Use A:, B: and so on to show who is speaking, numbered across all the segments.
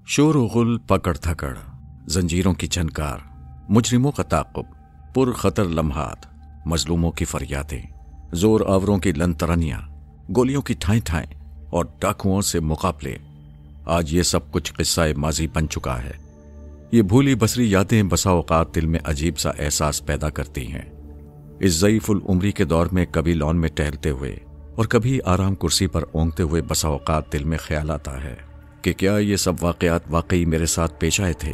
A: शोर व गुल, पकड़ धकड़, जंजीरों की झनकार, मुजरिमों का ताक़ुब, पुरखतर लम्हात, मजलूमों की फरियादें, जोर आवरों की लंतरनियां, गोलियों की ठाएं ठाएं और डाकुओं से मुकाबले। आज ये सब कुछ किस्सा माजी बन चुका है। ये भूली बसरी यादें बसा औकात दिल में अजीब सा एहसास पैदा करती हैं। इस ज़ईफ़ुल उम्री के दौर में कभी लॉन में टहलते हुए और कभी आराम कुर्सी पर ओंघते हुए बसा औकात दिल में ख्याल आता है कि क्या ये सब वाक़यात वाकई मेरे साथ पेश आए थे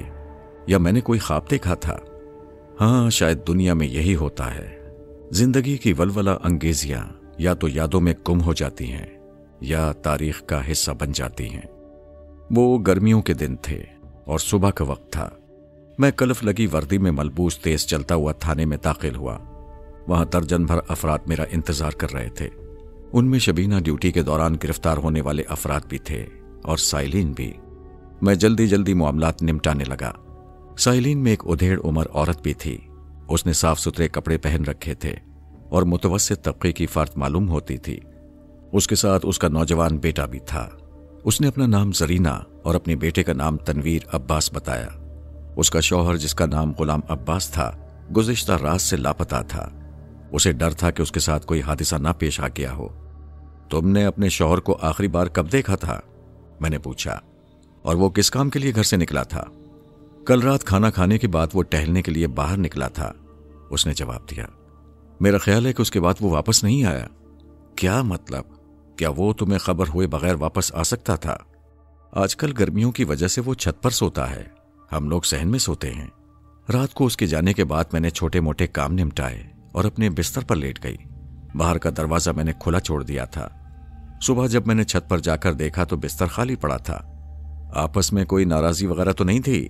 A: या मैंने कोई ख्वाब देखा था। हाँ, शायद दुनिया में यही होता है। जिंदगी की वलवला अंगेजियां या तो यादों में गुम हो जाती हैं या तारीख का हिस्सा बन जाती हैं। वो गर्मियों के दिन थे और सुबह का वक्त था। मैं कलफ लगी वर्दी में मलबूस तेज चलता हुआ थाने में दाखिल हुआ। वहां दर्जन भर अफराद मेरा इंतजार कर रहे थे। उनमें शबीना ड्यूटी के दौरान गिरफ्तार होने वाले अफराद भी थे और साइलिन भी। मैं जल्दी जल्दी मामलात निपटाने लगा। साइलिन में एक उधेड़ उम्र औरत भी थी। उसने साफ सुथरे कपड़े पहन रखे थे और मुतवस्सित तबके की फर्द मालूम होती थी। उसके साथ उसका नौजवान बेटा भी था। उसने अपना नाम जरीना और अपने बेटे का नाम तनवीर अब्बास बताया। उसका शौहर, जिसका नाम गुलाम अब्बास था, गुज़िश्ता रात से लापता था। उसे डर था कि उसके साथ कोई हादसा ना पेश आ गया हो। तुमने अपने शौहर को आखिरी बार कब देखा था? मैंने पूछा। और वो किस काम के लिए घर से निकला था? कल रात खाना खाने के बाद वो टहलने के लिए बाहर निकला था, उसने जवाब दिया। मेरा ख्याल है कि उसके बाद वो वापस नहीं आया। क्या मतलब? क्या वो तुम्हें खबर हुए बगैर वापस आ सकता था? आजकल गर्मियों की वजह से वो छत पर सोता है, हम लोग सहन में सोते हैं। रात को उसके जाने के बाद मैंने छोटे मोटे काम निपटाए और अपने बिस्तर पर लेट गई। बाहर का दरवाजा मैंने खुला छोड़ दिया था। सुबह जब मैंने छत पर जाकर देखा तो बिस्तर खाली पड़ा था। आपस में कोई नाराजी वगैरह तो नहीं थी?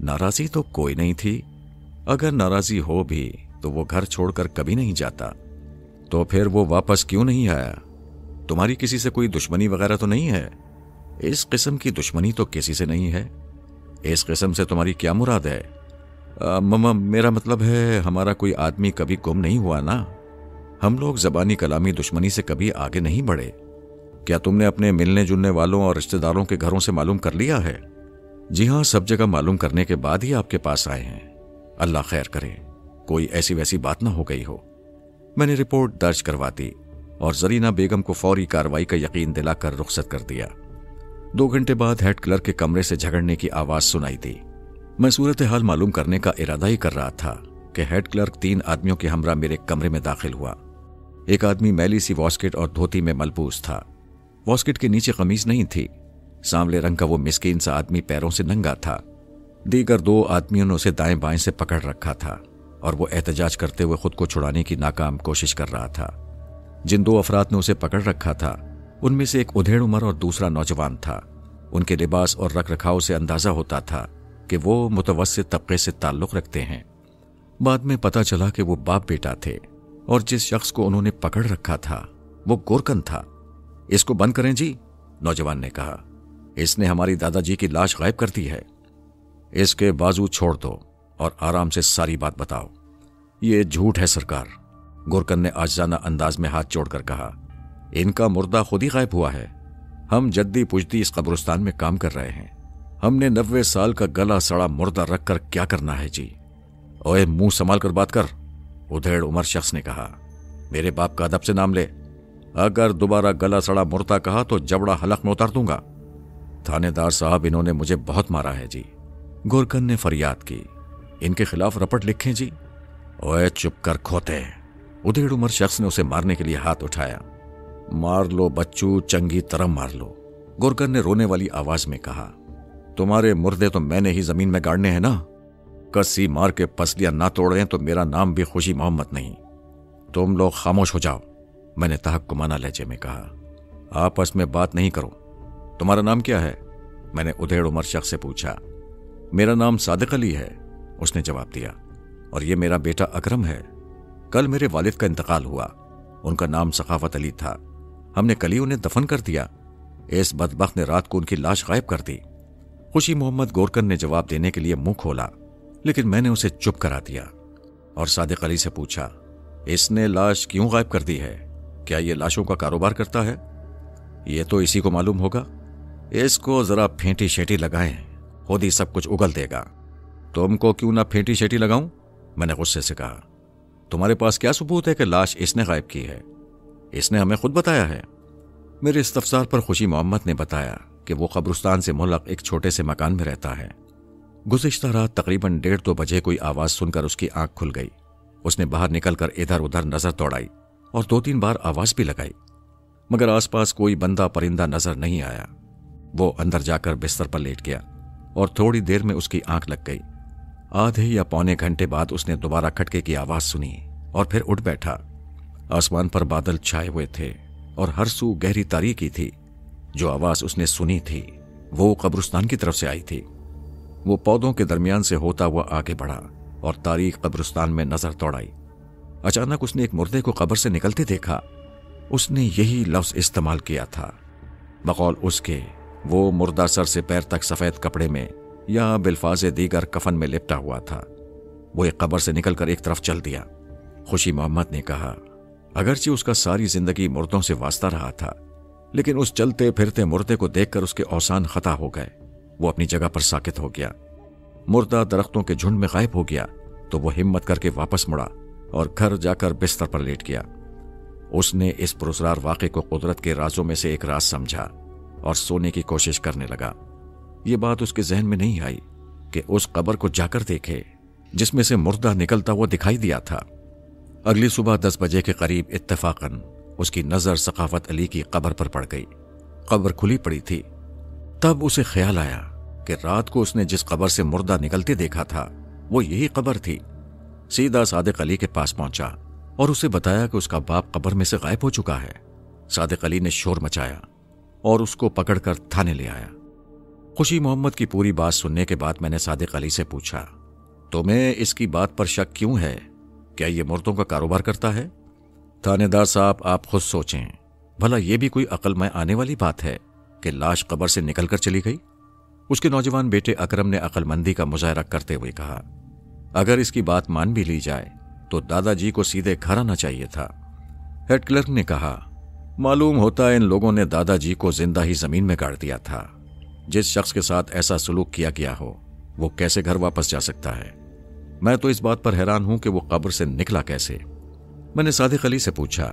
A: नाराजी तो कोई नहीं थी। अगर नाराजी हो भी तो वो घर छोड़कर कभी नहीं जाता। तो फिर वो वापस क्यों नहीं आया? तुम्हारी किसी से कोई दुश्मनी वगैरह तो नहीं है? इस किस्म की दुश्मनी तो किसी से नहीं है। इस किस्म से तुम्हारी क्या मुराद है? मेरा मतलब है, हमारा कोई आदमी कभी गुम नहीं हुआ ना। हम लोग जबानी कलामी दुश्मनी से कभी आगे नहीं बढ़े। क्या तुमने अपने मिलने जुलने वालों और रिश्तेदारों के घरों से मालूम कर लिया है? जी हाँ, सब जगह मालूम करने के बाद ही आपके पास आए हैं। अल्लाह खैर करे, कोई ऐसी वैसी बात ना हो गई हो। मैंने रिपोर्ट दर्ज करवा दी और जरीना बेगम को फौरी कार्रवाई का यकीन दिलाकर रुखसत कर दिया। 2 घंटे बाद हेड क्लर्क के कमरे से झगड़ने की आवाज सुनाई दी। मैं सूरत हाल मालूम करने का इरादा ही कर रहा था कि हेड क्लर्क 3 आदमियों के हमरा मेरे कमरे में दाखिल हुआ। एक आदमी मैली सी वॉस्केट और धोती में मलबूस था। वॉस्केट के नीचे कमीज नहीं थी। सांवले रंग का वो मिस्कीन सा आदमी पैरों से नंगा था। दीगर 2 आदमियों ने उसे दाएं बाएं से पकड़ रखा था और वो एहतजाज करते हुए खुद को छुड़ाने की नाकाम कोशिश कर रहा था। जिन 2 अफराद ने उसे पकड़ रखा था उनमें से एक उधेड़ उम्र और दूसरा नौजवान था। उनके लिबास और रख रखाव से अंदाजा होता था कि वो मुतवस्सित तबके से ताल्लुक रखते हैं। बाद में पता चला कि वो बाप बेटा थे और जिस शख्स को उन्होंने पकड़ रखा था वो गोरकन था। इसको बंद करें जी, नौजवान ने कहा। इसने हमारी दादाजी की लाश गायब कर दी है। इसके बाजू छोड़ दो और आराम से सारी बात बताओ। ये झूठ है सरकार, गोरकन ने आजिज़ाना अंदाज में हाथ जोड़कर कहा। इनका मुर्दा खुद ही गायब हुआ है। हम जद्दी पुजदी इस कब्रिस्तान में काम कर रहे हैं। हमने 90 साल का गला सड़ा मुर्दा रखकर क्या करना है जी? ओए, मुंह संभाल कर बात कर, उधेड़ उमर शख्स ने कहा। मेरे बाप का अदब से नाम ले। अगर दोबारा गला सड़ा मुर्दा कहा तो जबड़ा हलक में उतार दूंगा। थानेदार साहब, इन्होंने मुझे बहुत मारा है जी, गोरकन ने फरियाद की। इनके खिलाफ रपट लिखें जी। ओए चुप कर खोते, उधेड़ उमर शख्स ने उसे मारने के लिए हाथ उठाया। मार लो बच्चू, चंगी तरह मार लो, गोरकन ने रोने वाली आवाज में कहा। तुम्हारे मुर्दे तो मैंने ही जमीन में गाड़ने हैं ना। कसी मार के पसलियां ना तोड़ें तो मेरा नाम भी खुशी मोहम्मद नहीं। तुम लोग खामोश हो जाओ, मैंने तहक्कुमाना लहजे में कहा। आपस में बात नहीं करो। तुम्हारा नाम क्या है? मैंने उधेड़ उमर शख्स से पूछा। मेरा नाम सादिक अली है, उसने जवाब दिया। और ये मेरा बेटा अकरम है। कल मेरे वालिद का इंतकाल हुआ। उनका नाम सखावत अली था। हमने कल ही उन्हें दफन कर दिया। इस बदबख्त ने रात को उनकी लाश गायब कर दी। खुशी मोहम्मद गोरकन ने जवाब देने के लिए मुंह खोला, लेकिन मैंने उसे चुप करा दिया और सादिक अली से पूछा, इसने लाश क्यों गायब कर दी है? क्या ये लाशों का कारोबार करता है? ये तो इसी को मालूम होगा। इसको जरा फेंटी शेटी लगाएं, खुद ही सब कुछ उगल देगा। तुमको क्यों ना फेंटी शेटी लगाऊं? मैंने गुस्से से कहा। तुम्हारे पास क्या सबूत है कि लाश इसने गायब की है? इसने हमें खुद बताया है। मेरे इस्तफसार पर खुशी मोहम्मद ने बताया कि वो कब्रिस्तान से मुल्लक एक छोटे से मकान में रहता है। गुज़िश्ता रात तकरीबन 1:30-2 बजे कोई आवाज़ सुनकर उसकी आंख खुल गई। उसने बाहर निकलकर इधर उधर नजर दौड़ाई और 2-3 बार आवाज़ भी लगाई, मगर आसपास कोई बंदा परिंदा नजर नहीं आया। वो अंदर जाकर बिस्तर पर लेट गया और थोड़ी देर में उसकी आंख लग गई। आधे या पौने घंटे बाद उसने दोबारा खटके की आवाज़ सुनी और फिर उठ बैठा। आसमान पर बादल छाए हुए थे और हर सू गहरी तारीकी थी। जो आवाज़ उसने सुनी थी वो कब्रिस्तान की तरफ से आई थी। वो पौधों के दरमियान से होता हुआ आगे बढ़ा और तारीख कब्रिस्तान में नजर दौड़ाई। अचानक उसने एक मुर्दे को कब्र से निकलते देखा। उसने यही लफ्ज इस्तेमाल किया था। बकौल उसके वो मुर्दा सर से पैर तक सफेद कपड़े में या बिल्फाज़े दीगर कफन में लिपटा हुआ था। वो एक कब्र से निकलकर एक तरफ चल दिया। खुशी मोहम्मद ने कहा, अगरचे उसका सारी जिंदगी मुर्दों से वास्ता रहा था, लेकिन उस चलते फिरते मुर्दे को देखकर उसके औसान खता हो गए। वो अपनी जगह पर साकित हो गया। मुर्दा दरख्तों के झुंड में गायब हो गया तो वो हिम्मत करके वापस मुड़ा और घर जाकर बिस्तर पर लेट गया। उसने इस पुरस्कार वाक़े को कुदरत के राजों में से एक राज समझा और सोने की कोशिश करने लगा। ये बात उसके जहन में नहीं आई कि उस कब्र को जाकर देखे जिसमें से मुर्दा निकलता हुआ दिखाई दिया था। अगली सुबह 10 बजे के करीब इत्तेफाकन उसकी नजर सखावत अली की कब्र पर पड़ गई। कब्र खुली पड़ी थी। तब उसे ख्याल आया कि रात को उसने जिस कब्र से मुर्दा निकलते देखा था वो यही कब्र थी। सीधा सादिक अली के पास पहुंचा और उसे बताया कि उसका बाप कब्र में से गायब हो चुका है। सादिक अली ने शोर मचाया और उसको पकड़कर थाने ले आया। खुशी मोहम्मद की पूरी बात सुनने के बाद मैंने सादिक अली से पूछा, तुम्हें इसकी बात पर शक क्यों है? क्या ये मुर्दों का कारोबार करता है? थानेदार साहब, आप खुद सोचें, भला ये भी कोई अक्ल में आने वाली बात है कि लाश कब्र से निकलकर चली गई? उसके नौजवान बेटे अकरम ने अक्लमंदी का मुजाहरा करते हुए कहा, अगर इसकी बात मान भी ली जाए तो दादाजी को सीधे घर आना चाहिए था। हेड क्लर्क ने कहा, मालूम होता है इन लोगों ने दादाजी को जिंदा ही जमीन में गाड़ दिया था। जिस शख्स के साथ ऐसा सलूक किया गया हो वो कैसे घर वापस जा सकता है? मैं तो इस बात पर हैरान हूं कि वो कब्र से निकला कैसे। मैंने सादिक अली से पूछा,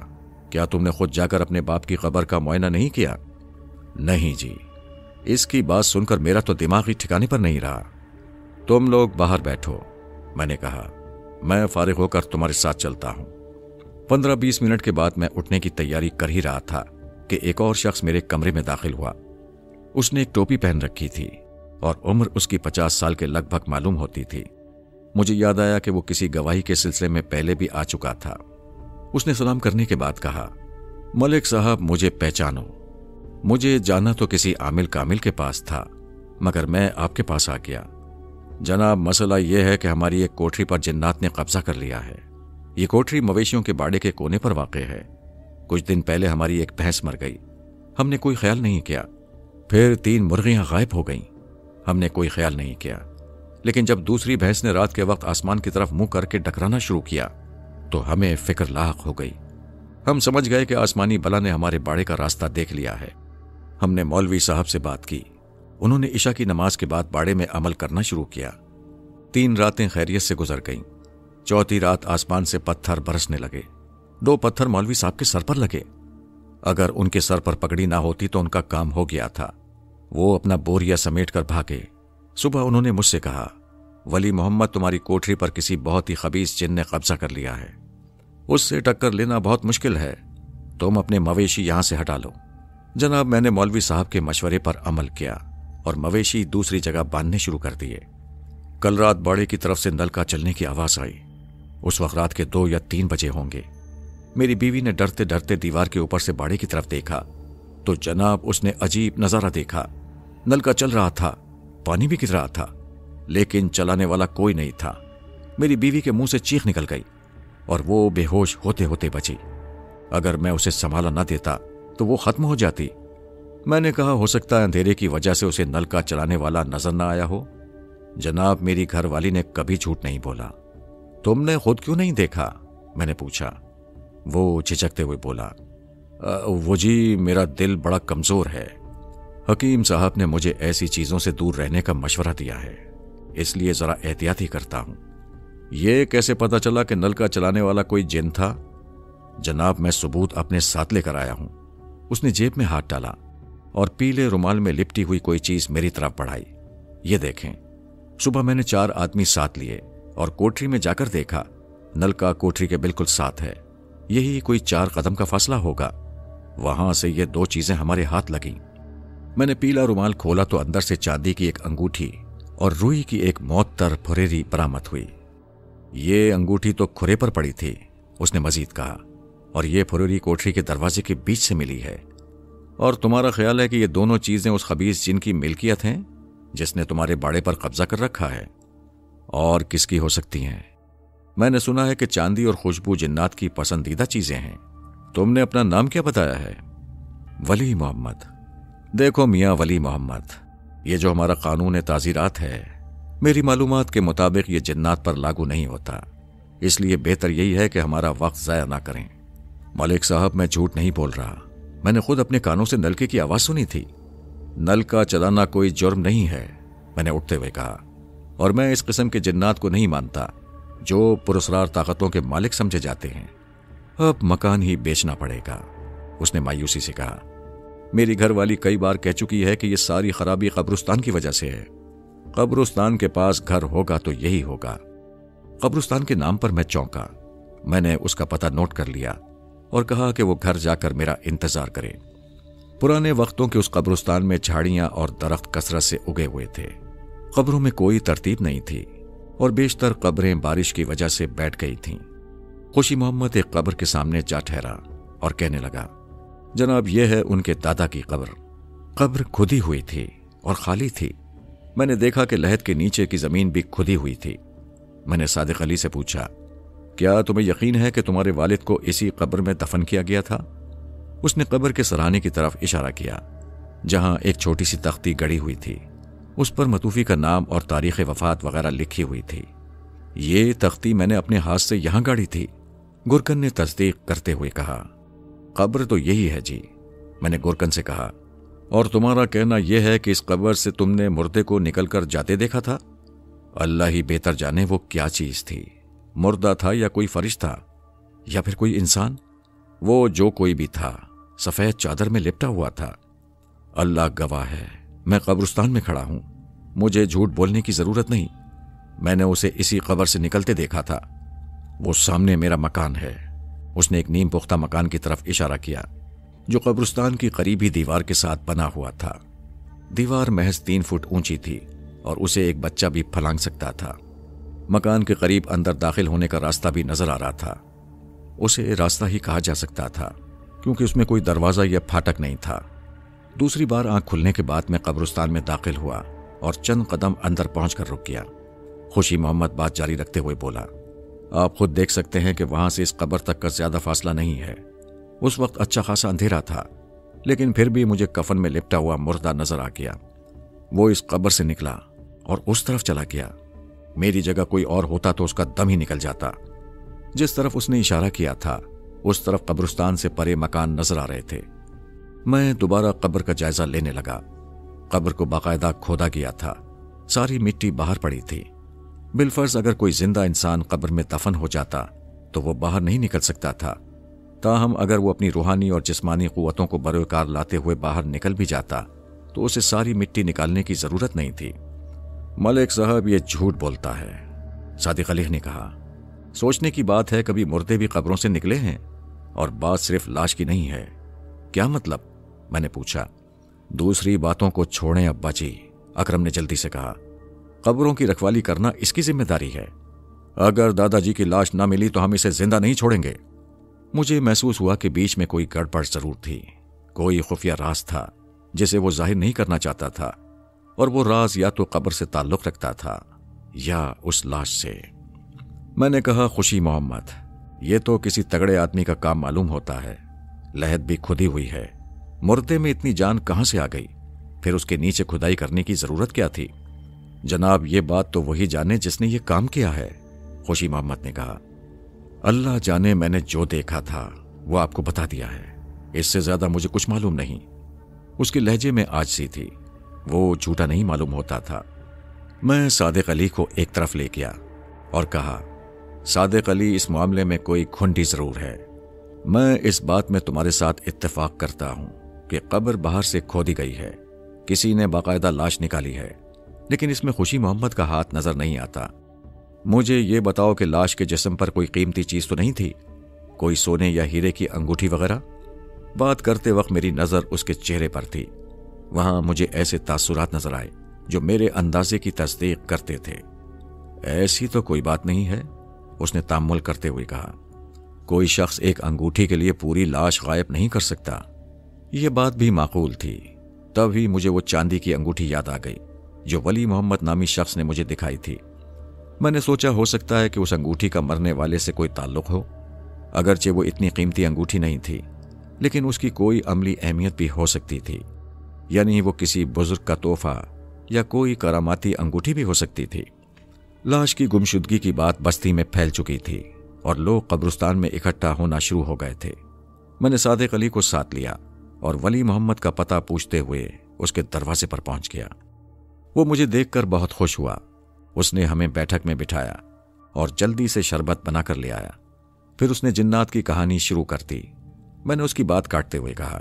A: क्या तुमने खुद जाकर अपने बाप की कब्र का मुआयना नहीं किया? नहीं जी। इसकी बात सुनकर मेरा तो दिमाग ही ठिकाने पर नहीं रहा। तुम लोग बाहर बैठो, मैंने कहा, मैं फारिग होकर तुम्हारे साथ चलता हूं। 15-20 मिनट के बाद मैं उठने की तैयारी कर ही रहा था कि एक और शख्स मेरे कमरे में दाखिल हुआ। उसने एक टोपी पहन रखी थी और उम्र उसकी 50 साल के लगभग मालूम होती थी। मुझे याद आया कि वो किसी गवाही के सिलसिले में पहले भी आ चुका था। उसने सलाम करने के बाद कहा, मलिक साहब, मुझे पहचानो। मुझे जाना तो किसी आमिल कामिल के पास था, मगर मैं आपके पास आ गया। जनाब, मसला यह है कि हमारी एक कोठरी पर जिन्नात ने कब्जा कर लिया है। ये कोठरी मवेशियों के बाड़े के कोने पर वाक़े है। कुछ दिन पहले हमारी एक भैंस मर गई। हमने कोई ख्याल नहीं किया। फिर 3 मुर्गियां गायब हो गईं। हमने कोई ख्याल नहीं किया। लेकिन जब दूसरी भैंस ने रात के वक्त आसमान की तरफ मुंह करके डकराना शुरू किया तो हमें फिक्र लाहक हो गई। हम समझ गए कि आसमानी बला ने हमारे बाड़े का रास्ता देख लिया है। हमने मौलवी साहब से बात की। उन्होंने इशा की नमाज के बाद बाड़े में अमल करना शुरू किया। 3 रातें खैरियत से गुजर गईं। चौथी रात आसमान से पत्थर बरसने लगे। 2 पत्थर मौलवी साहब के सर पर लगे। अगर उनके सर पर पगड़ी ना होती तो उनका काम हो गया था। वो अपना बोरिया समेट कर भागे। सुबह उन्होंने मुझसे कहा, वली मोहम्मद, तुम्हारी कोठरी पर किसी बहुत ही खबीस जिन ने कब्जा कर लिया है। उससे टक्कर लेना बहुत मुश्किल है। तुम अपने मवेशी यहां से हटा लो। जनाब, मैंने मौलवी साहब के मशवरे पर अमल किया और मवेशी दूसरी जगह बांधने शुरू कर दिए। कल रात बाड़े की तरफ से नलका चलने की आवाज आई। उस वक्त रात के 2 या 3 बजे होंगे। मेरी बीवी ने डरते डरते दीवार के ऊपर से बाड़े की तरफ देखा तो जनाब उसने अजीब नजारा देखा। नलका चल रहा था, पानी भी गिर रहा था, लेकिन चलाने वाला कोई नहीं था। मेरी बीवी के मुंह से चीख निकल गई और वो बेहोश होते होते बची। अगर मैं उसे संभाला न देता तो वो खत्म हो जाती। मैंने कहा, हो सकता है अंधेरे की वजह से उसे नलका चलाने वाला नजर न आया हो। जनाब, मेरी घरवाली ने कभी झूठ नहीं बोला। तुमने खुद क्यों नहीं देखा? मैंने पूछा। वो झिझकते हुए बोला, वो जी, मेरा दिल बड़ा कमजोर है। हकीम साहब ने मुझे ऐसी चीजों से दूर रहने का मशवरा दिया है, इसलिए जरा एहतियाती करता हूं। ये कैसे पता चला कि नल का चलाने वाला कोई जिन था? जनाब, मैं सबूत अपने साथ लेकर आया हूं। उसने जेब में हाथ डाला और पीले रुमाल में लिपटी हुई कोई चीज मेरी तरफ बढ़ाई। ये देखें। सुबह मैंने 4 आदमी साथ लिए और कोठरी में जाकर देखा। नल का कोठरी के बिल्कुल साथ है। यही कोई 4 कदम का फासला होगा। वहां से ये 2 चीजें हमारे हाथ लगीं। मैंने पीला रुमाल खोला तो अंदर से चांदी की एक अंगूठी और रुई की एक मौतर फुरेरी बरामद हुई। ये अंगूठी तो खुरे पर पड़ी थी, उसने मजीद कहा, और ये फुरेरी कोठरी के दरवाजे के बीच से मिली है। और तुम्हारा ख्याल है कि ये दोनों चीजें उस खबीस जिन की मिल्कियत हैं जिसने तुम्हारे बाड़े पर कब्जा कर रखा है? और किसकी हो सकती हैं? मैंने सुना है कि चांदी और खुशबू जिन्नात की पसंदीदा चीजें हैं। तुमने अपना नाम क्या बताया है? वली मोहम्मद। देखो मियाँ वली मोहम्मद, ये जो हमारा कानून ताज़ीरात है, मेरी मालूमात के मुताबिक ये जिन्नात पर लागू नहीं होता। इसलिए बेहतर यही है कि हमारा वक्त ज़ाया ना करें। मलिक साहब, मैं झूठ नहीं बोल रहा। मैंने खुद अपने कानों से नलके की आवाज़ सुनी थी। नल का चलाना कोई जुर्म नहीं है, मैंने उठते हुए कहा। और मैं इस किस्म के जिन्नात को नहीं मानता जो पुरस्कार ताकतों के मालिक समझे जाते हैं। अब मकान ही बेचना पड़ेगा, उसने मायूसी से कहा। मेरी घर वाली कई बार कह चुकी है कि यह सारी खराबी कब्रिस्तान की वजह से है। कब्रिस्तान के पास घर होगा तो यही होगा। कब्रिस्तान के नाम पर मैं चौंका। मैंने उसका पता नोट कर लिया और कहा कि वो घर जाकर मेरा इंतजार करे। पुराने वक्तों के उस कब्रिस्तान में झाड़ियां और दरख्त कसरत से उगे हुए थे। कब्रों में कोई तरतीब नहीं थी और बेशतर कब्रें बारिश की वजह से बैठ गई थीं। खुशी मोहम्मद एक कब्र के सामने जा ठहरा और कहने लगा, जनाब, यह है उनके दादा की कब्र। कब्र खुदी हुई थी और खाली थी। मैंने देखा कि लहद के नीचे की जमीन भी खुदी हुई थी। मैंने सादिक अली से पूछा, क्या तुम्हें यकीन है कि तुम्हारे वालिद को इसी कब्र में दफन किया गया था? उसने कब्र के सराहने की तरफ इशारा किया, जहां एक छोटी सी तख्ती गड़ी हुई थी। उस पर मतूफी का नाम और तारीख वफात वगैरह लिखी हुई थी। ये तख्ती मैंने अपने हाथ से यहां गाड़ी थी, गुरकन ने तस्दीक करते हुए कहा। कब्र तो यही है जी, मैंने गुरकन से कहा। और तुम्हारा कहना यह है कि इस कब्र से तुमने मुर्दे को निकलकर जाते देखा था? अल्लाह ही बेहतर जाने वो क्या चीज थी, मुर्दा था या कोई फरिश्ता या फिर कोई इंसान। वो जो कोई भी था, सफेद चादर में लिपटा हुआ था। अल्लाह गवाह है, मैं कब्रिस्तान में खड़ा हूं। मुझे झूठ बोलने की जरूरत नहीं। मैंने उसे इसी कब्र से निकलते देखा था। वो सामने मेरा मकान है। उसने एक नीम पुख्ता मकान की तरफ इशारा किया जो कब्रिस्तान की करीबी दीवार के साथ बना हुआ था। दीवार महज 3 फुट ऊंची थी और उसे एक बच्चा भी फलांग सकता था। मकान के करीब अंदर दाखिल होने का रास्ता भी नजर आ रहा था। उसे रास्ता ही कहा जा सकता था क्योंकि उसमें कोई दरवाजा या फाटक नहीं था। दूसरी बार आंख खुलने के बाद मैं कब्रिस्तान में दाखिल हुआ और चंद कदम अंदर पहुंचकर रुक गया। खुशी मोहम्मद बात जारी रखते हुए बोला, आप खुद देख सकते हैं कि वहां से इस कब्र तक का ज्यादा फासला नहीं है। उस वक्त अच्छा खासा अंधेरा था, लेकिन फिर भी मुझे कफन में लिपटा हुआ मुर्दा नजर आ गया। वो इस कब्र से निकला और उस तरफ चला गया। मेरी जगह कोई और होता तो उसका दम ही निकल जाता। जिस तरफ उसने इशारा किया था उस तरफ कब्रिस्तान से परे मकान नजर आ रहे थे। मैं दोबारा कब्र का जायजा लेने लगा। कब्र को बाकायदा खोदा गया था। सारी मिट्टी बाहर पड़ी थी। बिलफर्ज अगर कोई जिंदा इंसान कब्र में दफन हो जाता तो वो बाहर नहीं निकल सकता था। ताहम अगर वो अपनी रूहानी और जिस्मानी कुव्वतों को बरोकार लाते हुए बाहर निकल भी जाता तो उसे सारी मिट्टी निकालने की जरूरत नहीं थी। मलिक साहब, ये झूठ बोलता है, सादिक अली ने कहा। सोचने की बात है, कभी मुर्दे भी कब्रों से निकले हैं और बात सिर्फ लाश की नहीं है। क्या मतलब? मैंने पूछा। दूसरी बातों को छोड़ें अब्बा जी, अकरम ने जल्दी से कहा। कब्रों की रखवाली करना इसकी जिम्मेदारी है। अगर दादाजी की लाश ना मिली तो हम इसे जिंदा नहीं छोड़ेंगे। मुझे महसूस हुआ कि बीच में कोई गड़बड़ जरूर थी। कोई खुफिया राज था जिसे वो जाहिर नहीं करना चाहता था, और वो राज या तो कब्र से ताल्लुक रखता था या उस लाश से। मैंने कहा, खुशी मोहम्मद, ये तो किसी तगड़े आदमी का काम मालूम होता है। लहद भी खुदी हुई है। मुर्दे में इतनी जान कहां से आ गई? फिर उसके नीचे खुदाई करने की जरूरत क्या थी? जनाब, ये बात तो वही जाने जिसने ये काम किया है, खुशी मोहम्मद ने कहा। अल्लाह जाने, मैंने जो देखा था वो आपको बता दिया है। इससे ज्यादा मुझे कुछ मालूम नहीं। उसके लहजे में आजिज़ी थी। वो झूठा नहीं मालूम होता था। मैं सादिक अली को एक तरफ ले गया और कहा, सादिक अली, इस मामले में कोई घुंडी जरूर है। मैं इस बात में तुम्हारे साथ इत्तेफाक करता हूं कि कब्र बाहर से खोदी गई है, किसी ने बाकायदा लाश निकाली है, लेकिन इसमें खुशी मोहम्मद का हाथ नजर नहीं आता। मुझे ये बताओ कि लाश के जिस्म पर कोई कीमती चीज तो नहीं थी, कोई सोने या हीरे की अंगूठी वगैरह? बात करते वक्त मेरी नजर उसके चेहरे पर थी। वहां मुझे ऐसे तासुरात नजर आए जो मेरे अंदाजे की तस्दीक करते थे। ऐसी तो कोई बात नहीं है, उसने तामुल करते हुए कहा। कोई शख्स एक अंगूठी के लिए पूरी लाश गायब नहीं कर सकता। यह बात भी माकूल थी। तभी मुझे वो चांदी की अंगूठी याद आ गई जो वली मोहम्मद नामी शख्स ने मुझे दिखाई थी। मैंने सोचा हो सकता है कि उस अंगूठी का मरने वाले से कोई ताल्लुक हो। अगरचे वो इतनी कीमती अंगूठी नहीं थी, लेकिन उसकी कोई अमली अहमियत भी हो सकती थी। यानी वो किसी बुजुर्ग का तोहफा या कोई करामाती अंगूठी भी हो सकती थी। लाश की गुमशुदगी की बात बस्ती में फैल चुकी थी और लोग कब्रिस्तान में इकट्ठा होना शुरू हो गए थे। मैंने सादिक अली को साथ लिया और वली मोहम्मद का पता पूछते हुए उसके दरवाजे पर पहुंच गया। वो मुझे देखकर बहुत खुश हुआ। उसने हमें बैठक में बिठाया और जल्दी से शरबत बनाकर ले आया। फिर उसने जिन्नात की कहानी शुरू कर दी। मैंने उसकी बात काटते हुए कहा,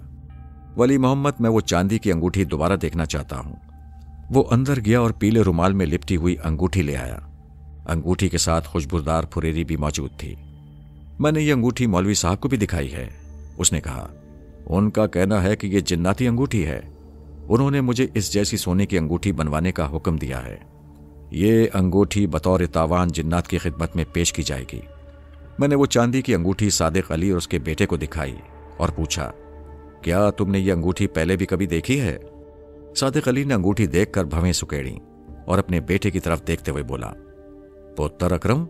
A: वली मोहम्मद, मैं वो चांदी की अंगूठी दोबारा देखना चाहता हूं। वो अंदर गया और पीले रुमाल में लिपटी हुई अंगूठी ले आया। अंगूठी के साथ खुशबूदार फुरेरी भी मौजूद थी। मैंने ये अंगूठी मौलवी साहब को भी दिखाई है। उसने कहा, उनका कहना है कि ये जिन्नाती अंगूठी है। उन्होंने मुझे इस जैसी सोने की अंगूठी बनवाने का हुक्म दिया है। ये अंगूठी बतौर तावान जिन्नात की खिदमत में पेश की जाएगी। मैंने वो चांदी की अंगूठी सादिक अली और उसके बेटे को दिखाई और पूछा, क्या तुमने ये अंगूठी पहले भी कभी देखी है? सादिक अली ने अंगूठी देखकर भवें सुकेड़ी और अपने बेटे की तरफ देखते हुए बोला, पुत्र अकरम,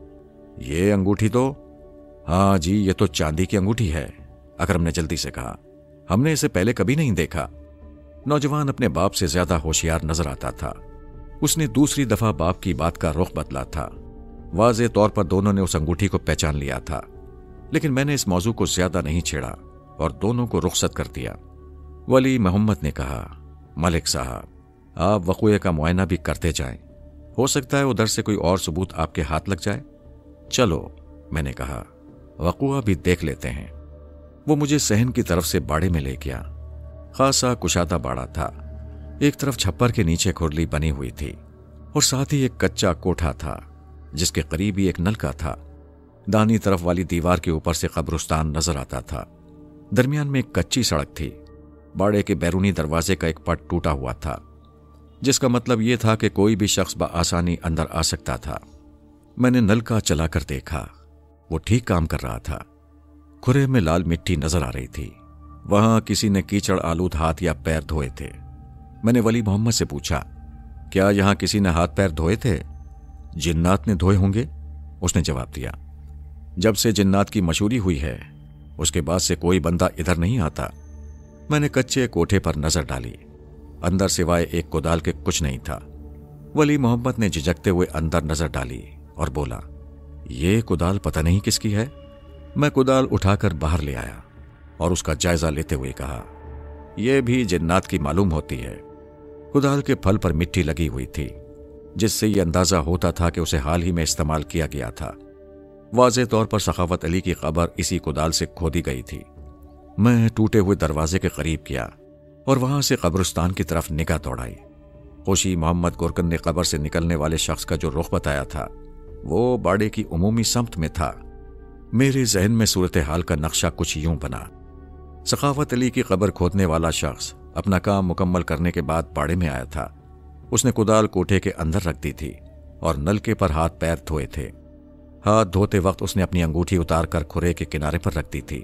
A: ये अंगूठी तो? हाँ जी, ये तो चांदी की अंगूठी है, अकरम ने जल्दी से कहा। हमने इसे पहले कभी नहीं देखा। नौजवान अपने बाप से ज्यादा होशियार नजर आता था। उसने दूसरी दफा बाप की बात का रुख बदला था। वाज़े तौर पर दोनों ने उस अंगूठी को पहचान लिया था, लेकिन मैंने इस मौजू को ज्यादा नहीं छेड़ा और दोनों को रुखसत कर दिया। वली मोहम्मद ने कहा, मलिक साहब, आप वक़ूए का मुआयना भी करते जाएं। हो सकता है उधर से कोई और सबूत आपके हाथ लग जाए। चलो, मैंने कहा, वक़ूआ भी देख लेते हैं। वो मुझे सहन की तरफ से बाड़े में ले गया। खासा कुशादा बाड़ा था। एक तरफ छप्पर के नीचे खुरली बनी हुई थी और साथ ही एक कच्चा कोठा था जिसके करीब ही एक नलका था। दाहिनी तरफ वाली दीवार के ऊपर से कब्रिस्तान नजर आता था। दरमियान में एक कच्ची सड़क थी। बाड़े के बैरूनी दरवाजे का एक पट टूटा हुआ था, जिसका मतलब यह था कि कोई भी शख्स बआसानी अंदर आ सकता था। मैंने नलका चलाकर देखा। वो ठीक काम कर रहा था। खुरे में लाल मिट्टी नजर आ रही थी। वहां किसी ने कीचड़ आलूद हाथ या पैर धोए थे। मैंने वली मोहम्मद से पूछा, क्या यहां किसी ने हाथ पैर धोए थे? जिन्नात ने धोए होंगे, उसने जवाब दिया। जब से जिन्नात की मशहूरी हुई है उसके बाद से कोई बंदा इधर नहीं आता। मैंने कच्चे कोठे पर नजर डाली। अंदर सिवाय एक कुदाल के कुछ नहीं था। वली मोहम्मद ने झिझकते हुए अंदर नजर डाली और बोला, ये कुदाल पता नहीं किसकी है। मैं कुदाल उठाकर बाहर ले आया और उसका जायजा लेते हुए कहा, यह भी जिन्नात की मालूम होती है। कुदाल के फल पर मिट्टी लगी हुई थी, जिससे यह अंदाजा होता था कि उसे हाल ही में इस्तेमाल किया गया था। वाज़े तौर पर सखावत अली की कब्र इसी कुदाल से खोदी गई थी। मैं टूटे हुए दरवाजे के करीब गया और वहां से कब्रिस्तान की तरफ निगाह दौड़ाई। खुशी मोहम्मद गुरकन ने कब्र से निकलने वाले शख्स का जो रुख बताया था वो बाड़े की उमूमी समत में था। मेरे जहन में सूरत हाल का नक्शा कुछ यूं बना। सखावत अली की कब्र खोदने वाला शख्स अपना काम मुकम्मल करने के बाद बाड़े में आया था। उसने कुदाल कोठे के अंदर रख दी थी और नलके पर हाथ पैर धोए थे। हाथ धोते वक्त उसने अपनी अंगूठी उतारकर खुरे के किनारे पर रख दी थी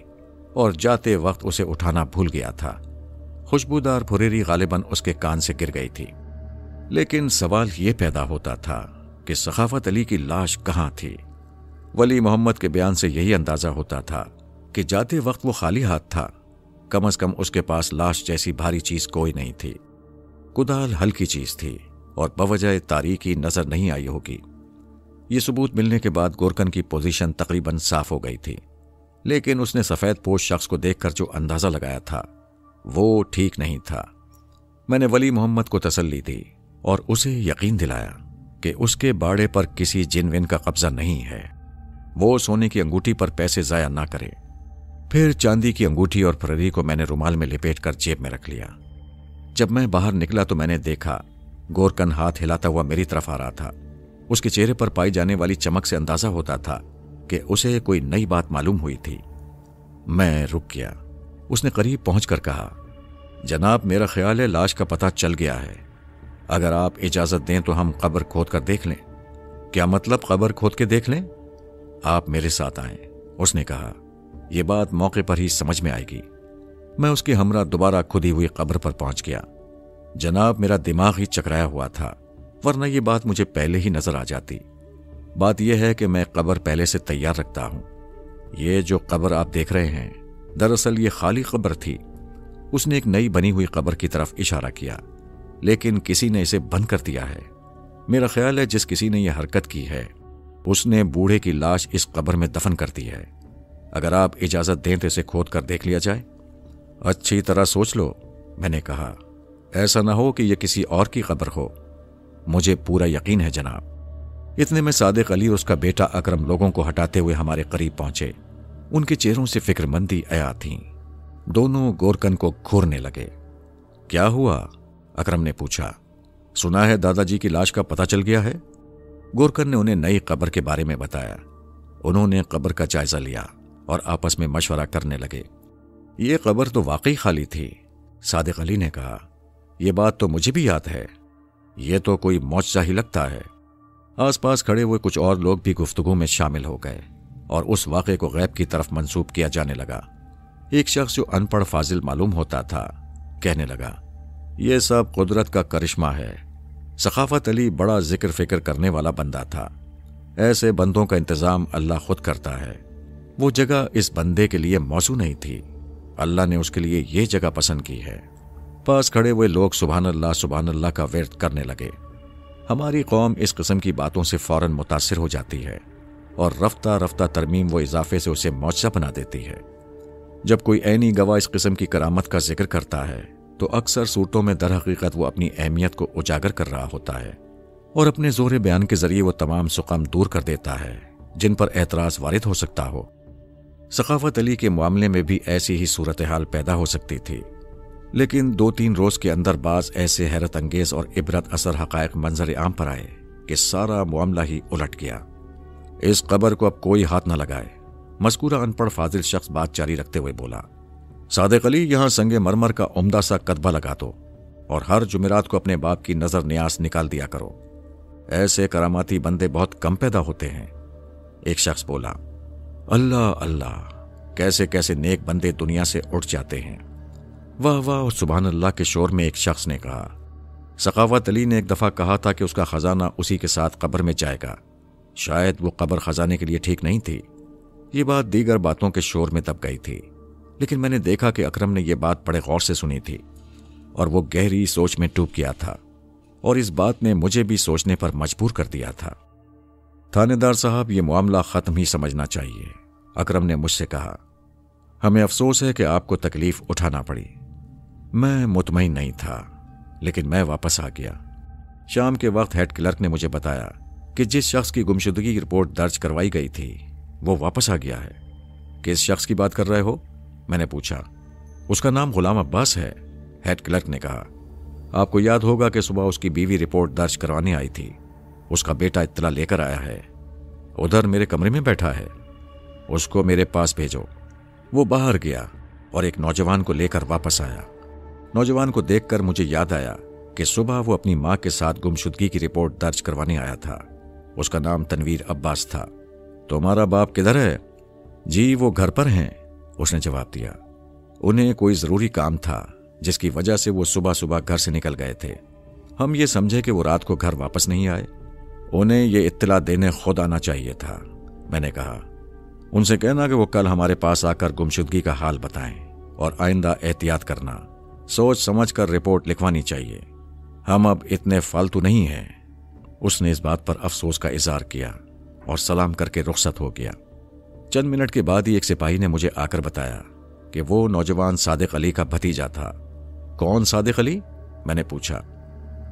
A: और जाते वक्त उसे उठाना भूल गया था। खुशबूदार फुरेरी गालिबन उसके कान से गिर गई थी। लेकिन सवाल यह पैदा होता था कि सखावत अली की लाश कहाँ थी। वली मोहम्मद के बयान से यही अंदाजा होता था कि जाते वक्त वो खाली हाथ था। कम से कम उसके पास लाश जैसी भारी चीज कोई नहीं थी। कुदाल हल्की चीज थी और बवजह तारीकी नजर नहीं आई होगी। ये सबूत मिलने के बाद गोरकन की पोजीशन तकरीबन साफ हो गई थी, लेकिन उसने सफेद पोश शख्स को देखकर जो अंदाजा लगाया था वो ठीक नहीं था। मैंने वली मोहम्मद को तसल्ली दी और उसे यकीन दिलाया कि उसके बाड़े पर किसी जिन विन का कब्जा नहीं है। वो सोने की अंगूठी पर पैसे जाया ना करे। फिर चांदी की अंगूठी और फररी को मैंने रुमाल में लपेट कर जेब में रख लिया। जब मैं बाहर निकला तो मैंने देखा गोरकन हाथ हिलाता हुआ मेरी तरफ आ रहा था। उसके चेहरे पर पाई जाने वाली चमक से अंदाजा होता था कि उसे कोई नई बात मालूम हुई थी। मैं रुक गया। उसने करीब पहुंचकर कहा, जनाब, मेरा ख्याल है लाश का पता चल गया है। अगर आप इजाजत दें तो हम कब्र खोद कर देख लें। क्या मतलब कब्र खोद के देख लें? आप मेरे साथ आएं। उसने कहा, यह बात मौके पर ही समझ में आएगी। मैं उसके हमरा दोबारा खुदी हुई कब्र पर पहुंच गया। जनाब, मेरा दिमाग ही चकराया हुआ था, वरना यह बात मुझे पहले ही नजर आ जाती। बात यह है कि मैं कब्र पहले से तैयार रखता हूं। ये जो कब्र आप देख रहे हैं, दरअसल ये खाली कब्र थी। उसने एक नई बनी हुई कब्र की तरफ इशारा किया, लेकिन किसी ने इसे बंद कर दिया है। मेरा ख्याल है जिस किसी ने यह हरकत की है उसने बूढ़े की लाश इस कब्र में दफन कर दी है। अगर आप इजाजत दें तो इसे खोद कर देख लिया जाए। अच्छी तरह सोच लो, मैंने कहा। ऐसा ना हो कि यह किसी और की कब्र हो। मुझे पूरा यकीन है जनाब। इतने में सादिक अली और उसका बेटा अकरम लोगों को हटाते हुए हमारे करीब पहुंचे। उनके चेहरों से फिक्रमंदी आया थी। दोनों गोरकन को घूरने लगे। क्या हुआ? अकरम ने पूछा। सुना है दादाजी की लाश का पता चल गया है। गोरकन ने उन्हें नई कब्र के बारे में बताया। उन्होंने कब्र का जायजा लिया और आपस में मशवरा करने लगे। ये कब्र तो वाकई खाली थी। सादिक अली ने कहा, यह बात तो मुझे भी याद है। यह तो कोई मौजज़ा ही लगता है। आसपास खड़े हुए कुछ और लोग भी गुफ्तगू में शामिल हो गए और उस वाक़े को गैब की तरफ मंसूब किया जाने लगा। एक शख्स जो अनपढ़ फाजिल मालूम होता था कहने लगा, यह सब कुदरत का करिश्मा है। सखाफत अली बड़ा जिक्र फिक्र करने वाला बंदा था। ऐसे बंदों का इंतजाम अल्लाह खुद करता है। वो जगह इस बंदे के लिए मौजू नहीं थी। अल्लाह ने उसके लिए ये जगह पसंद की है। पास खड़े हुए लोग सुभान अल्लाह का विर्द करने लगे। हमारी कौम इस किस्म की बातों से फौरन मुतासिर हो जाती है और रफ्ता रफ्ता तरमीम व इजाफे से उसे मौजज़ा बना देती है। जब कोई ऐनी गवाह इस किस्म की करामत का जिक्र करता है तो अक्सर सूरतों में दर हकीकत वो अपनी अहमियत को उजागर कर रहा होता है और अपने जोर बयान के जरिए वो तमाम सुकम दूर कर देता है जिन पर एतराज़ वारिद हो सकता हो। सखाफत अली के मामले में भी ऐसी ही सूरत हाल पैदा हो सकती थी, लेकिन 2-3 रोज के अंदर बाज ऐसे हैरत अंगेज और इबरत असर हकायक मंजर आम पर आए कि सारा मामला ही उलट गया। इस कब्र को अब कोई हाथ न लगाए। मज़कूरा अनपढ़ फाजिल शख्स बात जारी रखते हुए बोला, सादिक अली, यहां संगे मरमर का उम्दा सा कदबा लगा दो और हर जुमेरात को अपने बाप की नजर न्यास निकाल दिया करो। ऐसे करामाती बंदे बहुत कम पैदा होते हैं। एक शख्स बोला, अल्लाह अल्लाह, कैसे कैसे नेक बंदे दुनिया से उठ जाते हैं। वाह वाह और सुभान अल्लाह के शोर में एक शख्स ने कहा, सखावत अली ने एक दफा कहा था कि उसका खजाना उसी के साथ कब्र में जाएगा। शायद वो कब्र खजाने के लिए ठीक नहीं थी। ये बात दीगर बातों के शोर में दब गई थी, लेकिन मैंने देखा कि अकरम ने यह बात बड़े गौर से सुनी थी और वो गहरी सोच में डूब गया था और इस बात ने मुझे भी सोचने पर मजबूर कर दिया था। थानेदार साहब, ये मामला खत्म ही समझना चाहिए। अकरम ने मुझसे कहा, हमें अफसोस है कि आपको तकलीफ उठाना पड़ी। मैं मुतमईन नहीं था, लेकिन मैं वापस आ गया। शाम के वक्त हेड क्लर्क ने मुझे बताया कि जिस शख्स की गुमशुदगी की रिपोर्ट दर्ज करवाई गई थी वो वापस आ गया है। किस शख्स की बात कर रहे हो? मैंने पूछा। उसका नाम गुलाम अब्बास है, हेड क्लर्क ने कहा। आपको याद होगा कि सुबह उसकी बीवी रिपोर्ट दर्ज करवाने आई थी। उसका बेटा इत्तला लेकर आया है, उधर मेरे कमरे में बैठा है। उसको मेरे पास भेजो। वो बाहर गया और एक नौजवान को लेकर वापस आया। नौजवान को देखकर मुझे याद आया कि सुबह वो अपनी मां के साथ गुमशुदगी की रिपोर्ट दर्ज करवाने आया था। उसका नाम तनवीर अब्बास था। तुम्हारा बाप किधर है? जी, वो घर पर हैं, उसने जवाब दिया। उन्हें कोई जरूरी काम था जिसकी वजह से वो सुबह सुबह घर से निकल गए थे। हम ये समझे कि वो रात को घर वापस नहीं आए। उन्हें ये इत्तला देने खुद आना चाहिए था। मैंने कहा, उनसे कहना कि वो कल हमारे पास आकर गुमशुदगी का हाल बताएं और आइंदा एहतियात करना। सोच समझ कर रिपोर्ट लिखवानी चाहिए। हम अब इतने फालतू नहीं हैं। उसने इस बात पर अफसोस का इजहार किया और सलाम करके रुखसत हो गया। चंद मिनट के बाद ही एक सिपाही ने मुझे आकर बताया कि वो नौजवान सादिक अली का भतीजा था। कौन सादिक अली? मैंने पूछा।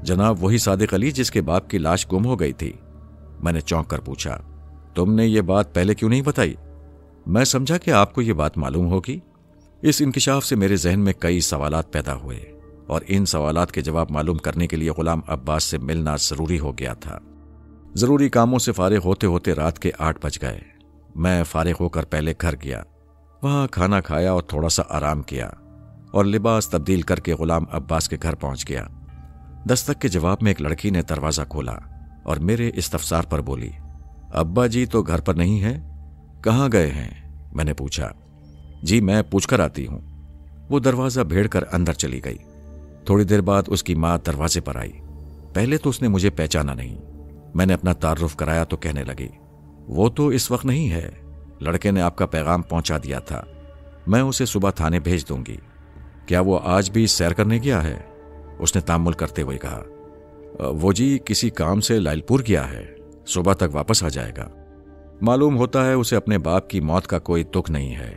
A: जनाब वही सादिक अली जिसके बाप की लाश गुम हो गई थी। मैंने चौंक कर पूछा, तुमने ये बात पहले क्यों नहीं बताई? मैं समझा कि आपको ये बात मालूम होगी। इस इंकिशाफ से मेरे जहन में कई सवालात पैदा हुए और इन सवालात के जवाब मालूम करने के लिए गुलाम अब्बास से मिलना जरूरी हो गया था। जरूरी कामों से फारिग होते होते रात के 8 बज गए। मैं फारिग होकर पहले घर गया, वहां खाना खाया और थोड़ा सा आराम किया और लिबास तब्दील करके गुलाम अब्बास के घर पहुंच गया। दस्तक के जवाब में एक लड़की ने दरवाजा खोला और मेरे इस्तफसार पर बोली, अब्बा जी तो घर पर नहीं है, कहाँ गए हैं? मैंने पूछा। जी मैं पूछकर आती हूं। वो दरवाजा भेड़ कर अंदर चली गई। थोड़ी देर बाद उसकी माँ दरवाजे पर आई। पहले तो उसने मुझे पहचाना नहीं। मैंने अपना तारुफ कराया तो कहने लगी, वो तो इस वक्त नहीं है, लड़के ने आपका पैगाम पहुंचा दिया था, मैं उसे सुबह थाने भेज दूंगी। क्या वो आज भी सैर करने गया है? उसने तामुल करते हुए कहा, वो जी किसी काम से लालपुर गया है, सुबह तक वापस आ जाएगा। मालूम होता है उसे अपने बाप की मौत का कोई दुख नहीं है।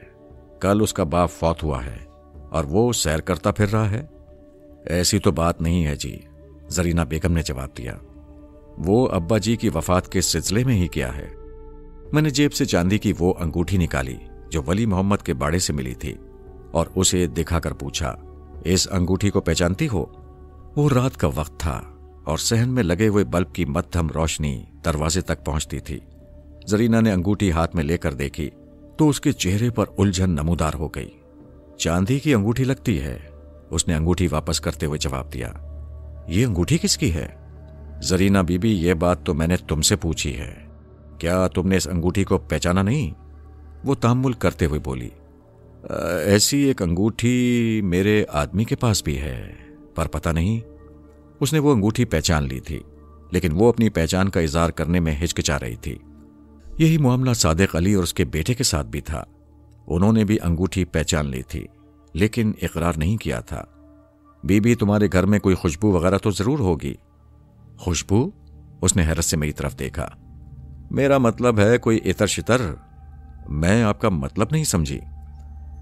A: कल उसका बाप फौत हुआ है और वो सैर करता फिर रहा है। ऐसी तो बात नहीं है जी, जरीना बेगम ने जवाब दिया। वो अब्बा जी की वफात के सिलसिले में ही किया है। मैंने जेब से चांदी की वो अंगूठी निकाली जो वली मोहम्मद के बाड़े से मिली थी और उसे दिखाकर पूछा, इस अंगूठी को पहचानती हो? वो रात का वक्त था और सहन में लगे हुए बल्ब की मध्यम रोशनी दरवाजे तक पहुंचती थी। जरीना ने अंगूठी हाथ में लेकर देखी तो उसके चेहरे पर उलझन नमूदार हो गई। चांदी की अंगूठी लगती है, उसने अंगूठी वापस करते हुए जवाब दिया। ये अंगूठी किसकी है? जरीना बीबी, ये बात तो मैंने तुमसे पूछी है, क्या तुमने इस अंगूठी को पहचाना नहीं? वो तामुल करते हुए बोली, ऐसी एक अंगूठी मेरे आदमी के पास भी है, पर पता नहीं। उसने वो अंगूठी पहचान ली थी, लेकिन वो अपनी पहचान का इजहार करने में हिचकिचा रही थी। यही मामला सादिक अली और उसके बेटे के साथ भी था। उन्होंने भी अंगूठी पहचान ली थी, लेकिन इकरार नहीं किया था। बीबी, तुम्हारे घर में कोई खुशबू वगैरह तो जरूर होगी। खुशबू? उसने हैरत से मेरी तरफ देखा। मेरा मतलब है कोई इतर शितर। मैं आपका मतलब नहीं समझी।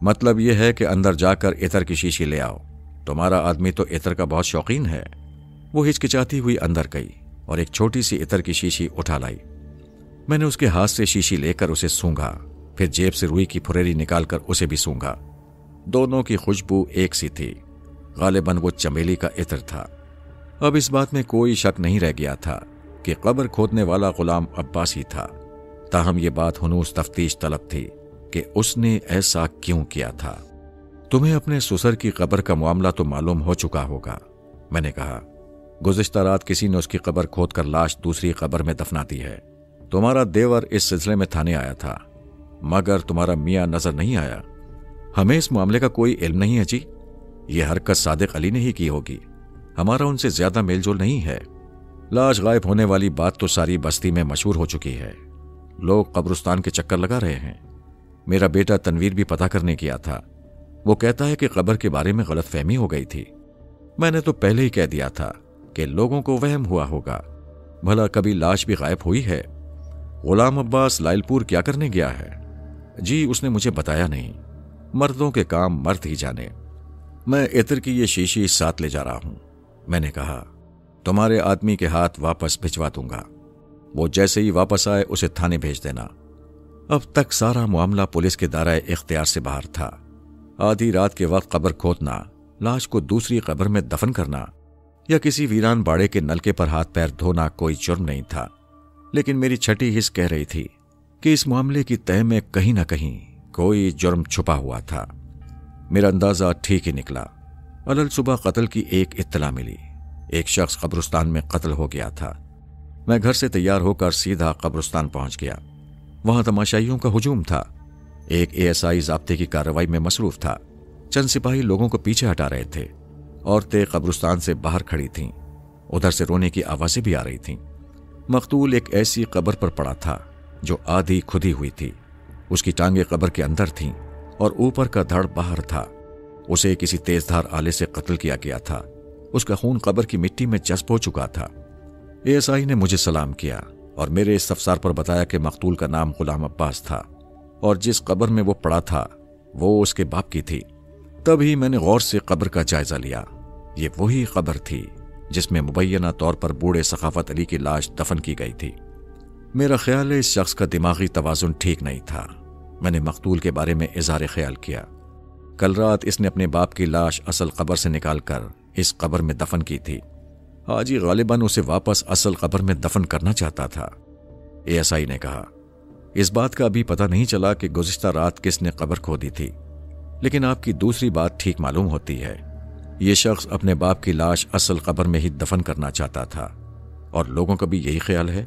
A: मतलब यह है कि अंदर जाकर इतर की शीशी ले आओ। तुम्हारा आदमी तो इतर का बहुत शौकीन है। वो हिचकिचाती हुई अंदर गई और एक छोटी सी इतर की शीशी उठा लाई। मैंने उसके हाथ से शीशी लेकर उसे सूंघा, फिर जेब से रुई की फुरेरी निकालकर उसे भी सूंघा। दोनों की खुशबू एक सी थी। गालिबन वो चमेली का इत्र था। अब इस बात में कोई शक नहीं रह गया था कि कब्र खोदने वाला गुलाम अब्बास ही था। ताहम ये बात हुनूस तफ्तीश तलब थी कि उसने ऐसा क्यों किया था। तुम्हें अपने ससुर की कब्र का मामला तो मालूम हो चुका होगा, मैंने कहा। गुज़िश्ता रात किसी ने उसकी कब्र खोदकर लाश दूसरी कब्र में दफना दी है। तुम्हारा देवर इस सिलसिले में थाने आया था, मगर तुम्हारा मियाँ नजर नहीं आया। हमें इस मामले का कोई इल्म नहीं है जी। ये हरकत सादिक अली ने ही की होगी। हमारा उनसे ज्यादा मेलजोल नहीं है। लाश गायब होने वाली बात तो सारी बस्ती में मशहूर हो चुकी है। लोग कब्रिस्तान के चक्कर लगा रहे हैं। मेरा बेटा तनवीर भी पता करने गया था। वो कहता है कि कब्र के बारे में गलतफहमी हो गई थी। मैंने तो पहले ही कह दिया था कि लोगों को वहम हुआ होगा। भला कभी लाश भी गायब हुई है? गुलाम अब्बास लालपुर क्या करने गया है? जी उसने मुझे बताया नहीं। मर्दों के काम मर्द ही जाने। मैं इत्र की ये शीशी साथ ले जा रहा हूं, मैंने कहा। तुम्हारे आदमी के हाथ वापस भिजवा दूंगा। वो जैसे ही वापस आए उसे थाने भेज देना। अब तक सारा मामला पुलिस के दायरे इख्तियार से बाहर था। आधी रात के वक्त कब्र खोदना, लाश को दूसरी कब्र में दफन करना या किसी वीरान बाड़े के नलके पर हाथ पैर धोना कोई जुर्म नहीं था। लेकिन मेरी छठी हिस्स कह रही थी कि इस मामले की तह में कहीं ना कहीं कोई जुर्म छुपा हुआ था। मेरा अंदाजा ठीक ही निकला। अलल सुबह कत्ल की एक इत्तला मिली। एक शख्स कब्रिस्तान में कत्ल हो गया था। मैं घर से तैयार होकर सीधा कब्रिस्तान पहुंच गया। वहां तमाशाइयों का हुजूम था। एक एएसआई ज़ाब्ते की कार्रवाई में मसरूफ था। चंद सिपाही लोगों को पीछे हटा रहे थे। औरतें कब्रिस्तान से बाहर खड़ी थीं। उधर से रोने की आवाजें भी आ रही थीं। मकतूल एक ऐसी कब्र पर पड़ा था जो आधी खुदी हुई थी। उसकी टांगें कब्र के अंदर थीं और ऊपर का धड़ बाहर था। उसे किसी तेजधार आले से कत्ल किया गया था। उसका खून कब्र की मिट्टी में जज्ब हो चुका था। एएसआई ने मुझे सलाम किया और मेरे इस्तफसार पर बताया कि मकतूल का नाम गुलाम अब्बास था और जिस कब्र में वो पड़ा था वो उसके बाप की थी। तभी मैंने गौर से कब्र का जायजा लिया। یہ وہی قبر تھی جس میں مبینہ طور پر بوڑھے سخاوت علی کی لاش دفن کی گئی تھی۔ میرا خیال ہے اس شخص کا دماغی توازن ٹھیک نہیں تھا۔ میں نے مقتول کے بارے میں اظہار خیال کیا۔ کل رات اس نے اپنے باپ کی لاش اصل قبر سے نکال کر اس قبر میں دفن کی تھی۔ حاجی غالباً اسے واپس اصل قبر میں دفن کرنا چاہتا تھا، ASI نے کہا۔ اس بات کا ابھی پتہ نہیں چلا کہ گزشتہ رات کس نے قبر کھودی تھی، لیکن آپ کی دوسری بات ٹھیک معلوم ہوتی ہے۔ یہ شخص اپنے باپ کی لاش اصل قبر میں ہی دفن کرنا چاہتا تھا، اور لوگوں کا بھی یہی خیال ہے۔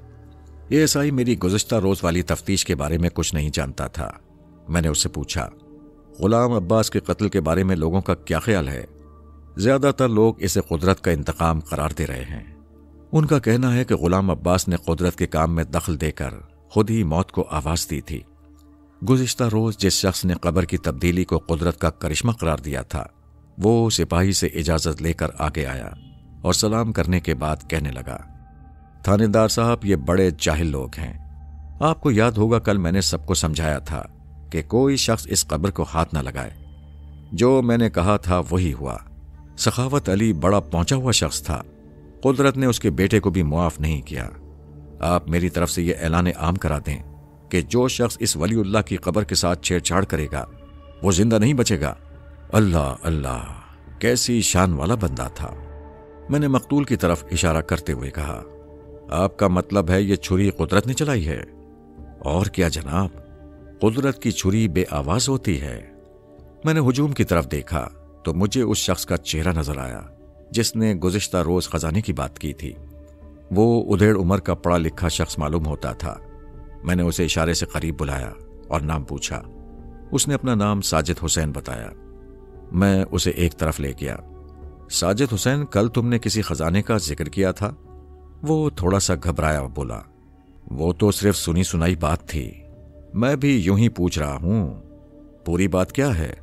A: ASI میری گزشتہ روز والی تفتیش کے بارے میں کچھ نہیں جانتا تھا۔ میں نے اس سے پوچھا، غلام عباس کے قتل کے بارے میں لوگوں کا کیا خیال ہے؟ زیادہ تر لوگ اسے قدرت کا انتقام قرار دے رہے ہیں۔ ان کا کہنا ہے کہ غلام عباس نے قدرت کے کام میں دخل دے کر خود ہی موت کو آواز دی تھی۔ گزشتہ روز جس شخص نے قبر کی تبدیلی کو قدرت کا کرشمہ قرار دیا تھا، وہ سپاہی سے اجازت لے کر آگے آیا اور سلام کرنے کے بعد کہنے لگا، تھانے دار صاحب یہ بڑے جاہل لوگ ہیں۔ آپ کو یاد ہوگا کل میں نے سب کو سمجھایا تھا کہ کوئی شخص اس قبر کو ہاتھ نہ لگائے۔ جو میں نے کہا تھا وہی ہوا۔ سخاوت علی بڑا پہنچا ہوا شخص تھا، قدرت نے اس کے بیٹے کو بھی معاف نہیں کیا۔ آپ میری طرف سے یہ اعلان عام کرا دیں کہ جو شخص اس ولی اللہ کی قبر کے ساتھ چھیڑ چھاڑ کرے گا وہ زندہ نہیں بچے گا۔ اللہ اللہ، کیسی شان والا بندہ تھا۔ میں نے مقتول کی طرف اشارہ کرتے ہوئے کہا، آپ کا مطلب ہے یہ چھری قدرت نے چلائی ہے؟ اور کیا جناب، قدرت کی چھری بے آواز ہوتی ہے۔ میں نے ہجوم کی طرف دیکھا تو مجھے اس شخص کا چہرہ نظر آیا جس نے گزشتہ روز خزانے کی بات کی تھی۔ وہ ادھیڑ عمر کا پڑھا لکھا شخص معلوم ہوتا تھا۔ میں نے اسے اشارے سے قریب بلایا اور نام پوچھا۔ اس نے اپنا نام ساجد حسین بتایا۔ میں اسے ایک طرف لے گیا۔ ساجد حسین، کل تم نے کسی خزانے کا ذکر کیا تھا؟ وہ تھوڑا سا گھبرایا اور بولا، وہ تو صرف سنی سنائی بات تھی، میں بھی یوں ہی پوچھ رہا ہوں، پوری بات کیا ہے؟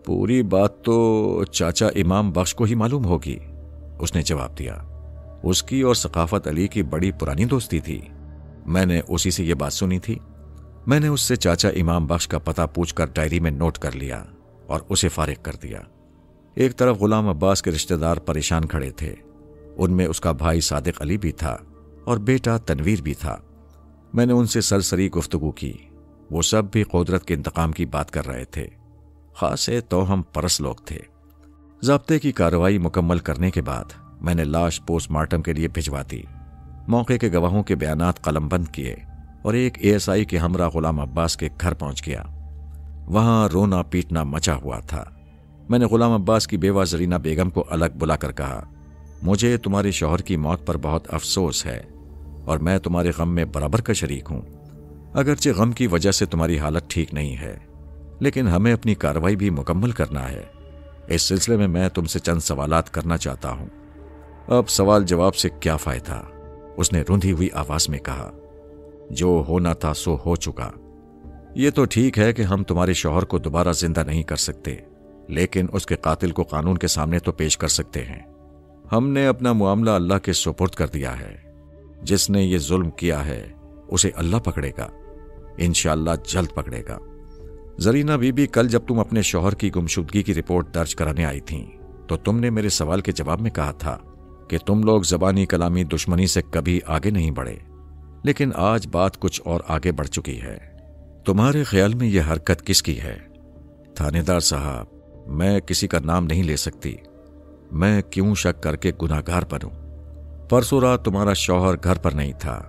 A: پوری بات تو چاچا امام بخش کو ہی معلوم ہوگی، اس نے جواب دیا۔ اس کی اور ثقافت علی کی بڑی پرانی دوستی تھی، میں نے اسی سے یہ بات سنی تھی۔ میں نے اس سے چاچا امام بخش کا پتہ پوچھ کر ڈائری میں نوٹ کر لیا اور اسے فارغ کر دیا۔ ایک طرف غلام عباس کے رشتہ دار پریشان کھڑے تھے، ان میں اس کا بھائی صادق علی بھی تھا اور بیٹا تنویر بھی تھا۔ میں نے ان سے سرسری گفتگو کی، وہ سب بھی قدرت کے انتقام کی بات کر رہے تھے، خاصے توہم پرس لوگ تھے۔ ضابطے کی کارروائی مکمل کرنے کے بعد میں نے لاش پوسٹ مارٹم کے لیے بھجوا دی، موقع کے گواہوں کے بیانات قلم بند کیے اور ایک ASI کے ہمراہ غلام عباس کے گھر پہنچ گیا۔ وہاں رونا پیٹنا مچا ہوا تھا۔ میں نے غلام عباس کی بیوہ زرینہ بیگم کو الگ بلا کر کہا، مجھے تمہارے شوہر کی موت پر بہت افسوس ہے اور میں تمہارے غم میں برابر کا شریک ہوں۔ اگرچہ غم کی وجہ سے تمہاری حالت ٹھیک نہیں ہے، لیکن ہمیں اپنی کارروائی بھی مکمل کرنا ہے۔ اس سلسلے میں میں تم سے چند سوالات کرنا چاہتا ہوں۔ اب سوال جواب سے کیا فائدہ، اس نے رندھی ہوئی آواز میں کہا، جو ہونا تھا سو ہو چکا۔ یہ تو ٹھیک ہے کہ ہم تمہارے شوہر کو دوبارہ زندہ نہیں کر سکتے، لیکن اس کے قاتل کو قانون کے سامنے تو پیش کر سکتے ہیں۔ ہم نے اپنا معاملہ اللہ کے سپرد کر دیا ہے، جس نے یہ ظلم کیا ہے اسے اللہ پکڑے گا، انشاءاللہ جلد پکڑے گا۔ زرینہ بی بی، کل جب تم اپنے شوہر کی گمشدگی کی رپورٹ درج کرانے آئی تھیں تو تم نے میرے سوال کے جواب میں کہا تھا کہ تم لوگ زبانی کلامی دشمنی سے کبھی آگے نہیں بڑھے، لیکن آج بات کچھ اور آگے بڑھ چکی ہے۔ تمہارے خیال میں یہ حرکت کس کی ہے؟ تھانے دار صاحب، میں کسی کا نام نہیں لے سکتی، میں کیوں شک کر کے گناہگار بنوں؟ پرسوں رات تمہارا شوہر گھر پر نہیں تھا،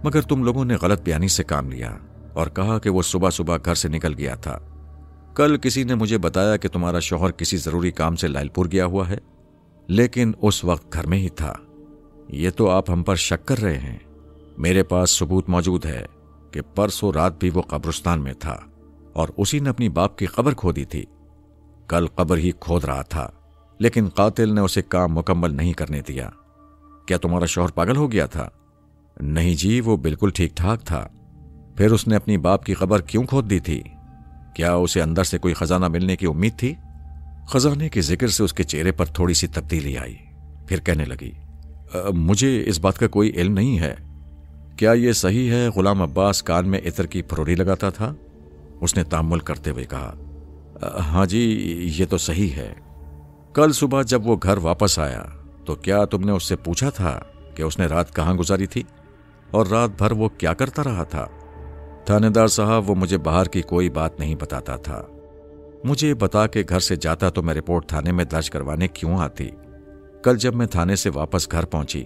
A: مگر تم لوگوں نے غلط بیانی سے کام لیا اور کہا کہ وہ صبح صبح گھر سے نکل گیا تھا۔ کل کسی نے مجھے بتایا کہ تمہارا شوہر کسی ضروری کام سے لائل پور گیا ہوا ہے، لیکن اس وقت گھر میں ہی تھا۔ یہ تو آپ ہم پر شک کر رہے ہیں۔ میرے پاس ثبوت موجود ہے کہ پرسوں رات بھی وہ قبرستان میں تھا اور اسی نے اپنی باپ کی قبر کھودی تھی۔ کل قبر ہی کھود رہا تھا، لیکن قاتل نے اسے کام مکمل نہیں کرنے دیا۔ کیا تمہارا شوہر پاگل ہو گیا تھا؟ نہیں جی، وہ بالکل ٹھیک ٹھاک تھا۔ پھر اس نے اپنی باپ کی قبر کیوں کھود دی تھی؟ کیا اسے اندر سے کوئی خزانہ ملنے کی امید تھی؟ خزانے کے ذکر سے اس کے چہرے پر تھوڑی سی تبدیلی آئی، پھر کہنے لگی، مجھے اس بات کا کوئی علم نہیں ہے۔ کیا یہ صحیح ہے غلام عباس کان میں عطر کی پھروری لگاتا تھا؟ اس نے تامل کرتے ہوئے کہا، ہاں جی، یہ تو صحیح ہے۔ कल सुबह जब वो घर वापस आया तो क्या तुमने उससे पूछा था कि उसने रात कहाँ गुजारी थी और रात भर वो क्या करता रहा था? थानेदार साहब, वो मुझे बाहर की कोई बात नहीं बताता था। मुझे बता के घर से जाता तो मैं रिपोर्ट थाने में दर्ज करवाने क्यों आती? कल जब मैं थाने से वापस घर पहुंची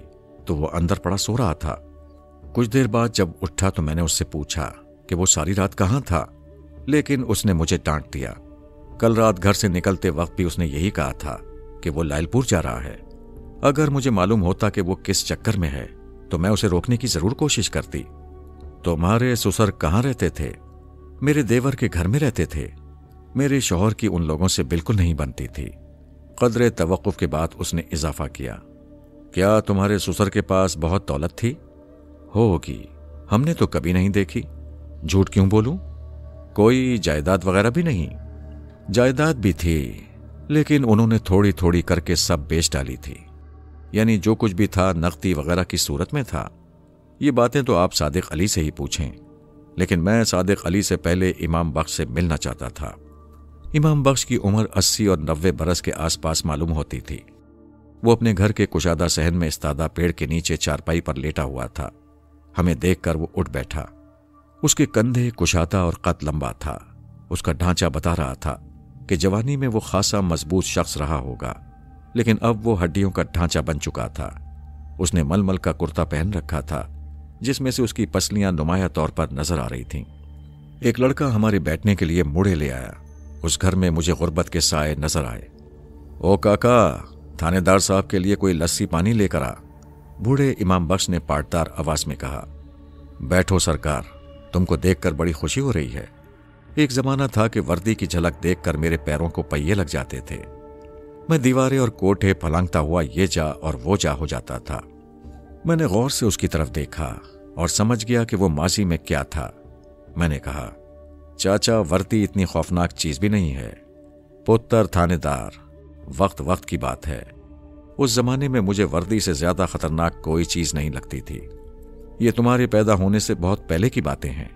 A: तो वो अंदर पड़ा सो रहा था। कुछ देर बाद जब उठा तो मैंने उससे पूछा कि वो सारी रात कहाँ था, लेकिन उसने मुझे डांट दिया। कल रात घर से निकलते वक्त भी उसने यही कहा था कि वो लायलपुर जा रहा है। अगर मुझे मालूम होता कि वो किस चक्कर में है तो मैं उसे रोकने की जरूर कोशिश करती। तुम्हारे ससुर कहाँ रहते थे? मेरे देवर के घर में रहते थे। मेरे शौहर की उन लोगों से बिल्कुल नहीं बनती थी। कदरे तवक्कुफ के बाद उसने इजाफा किया, क्या तुम्हारे ससुर के पास बहुत दौलत थी? होगी, हमने तो कभी नहीं देखी। झूठ क्यों बोलूं? कोई जायदाद वगैरह भी नहीं? जायदाद भी थी, लेकिन उन्होंने थोड़ी थोड़ी करके सब बेच डाली थी। यानी जो कुछ भी था नकदी वगैरह की सूरत में था। ये बातें तो आप सादिक अली से ही पूछें, लेकिन मैं सादिक अली से पहले इमाम बख्श से मिलना चाहता था। इमाम बख्श की उम्र 80 और 90 बरस के आसपास मालूम होती थी। वो अपने घर के कुशादा सहन में इस्तादा पेड़ के नीचे चारपाई पर लेटा हुआ था। हमें देखकर वो उठ बैठा। उसके कंधे कुशादा और कद लंबा था। उसका ढांचा बता रहा था कि जवानी में वो खासा मजबूत शख्स रहा होगा, लेकिन अब वो हड्डियों का ढांचा बन चुका था। उसने मलमल का कुर्ता पहन रखा था, जिसमें से उसकी पसलियां नुमाया तौर पर नजर आ रही थीं। एक लड़का हमारे बैठने के लिए मुड़े ले आया। उस घर में मुझे गुर्बत के साए नजर आए। ओ काका, थानेदार साहब के लिए कोई लस्सी पानी लेकर आ, बूढ़े इमाम बख्श ने पाटदार आवाज में कहा। बैठो सरकार, तुमको देखकर बड़ी खुशी हो रही है। एक जमाना था कि वर्दी की झलक देखकर मेरे पैरों को पहिए लग जाते थे। मैं दीवारें और कोठे फलांगता हुआ ये जा और वो जा हो जाता था। मैंने गौर से उसकी तरफ देखा और समझ गया कि वो माजी में क्या था। मैंने कहा, चाचा, वर्दी इतनी खौफनाक चीज भी नहीं है। पुत्र थानेदार, वक्त वक्त की बात है। उस जमाने में मुझे वर्दी से ज्यादा खतरनाक कोई चीज नहीं लगती थी। ये तुम्हारे पैदा होने से बहुत पहले की बातें हैं,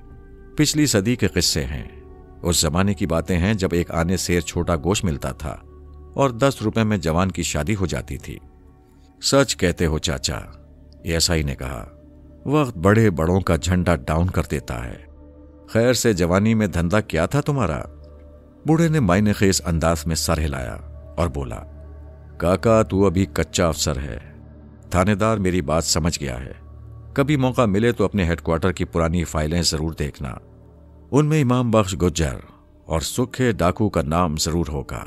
A: पिछली सदी के किस्से हैं। उस जमाने की बातें हैं जब एक आने सेर छोटा गोश्त मिलता था और 10 रुपए में जवान की शादी हो जाती थी। सच कहते हो चाचा, एएसआई ने कहा। वक्त बड़े बड़ों का झंडा डाउन कर देता है। खैर से जवानी में धंधा क्या था तुम्हारा? बूढ़े ने मायने खेस अंदाज में सर हिलाया और बोला, काका तू अभी कच्चा अफसर है। थानेदार मेरी बात समझ गया है। कभी मौका मिले तो अपने हेडक्वार्टर की पुरानी फाइलें जरूर देखना। उनमें इमाम बख्श गुज्जर और सुखे डाकू का नाम जरूर होगा।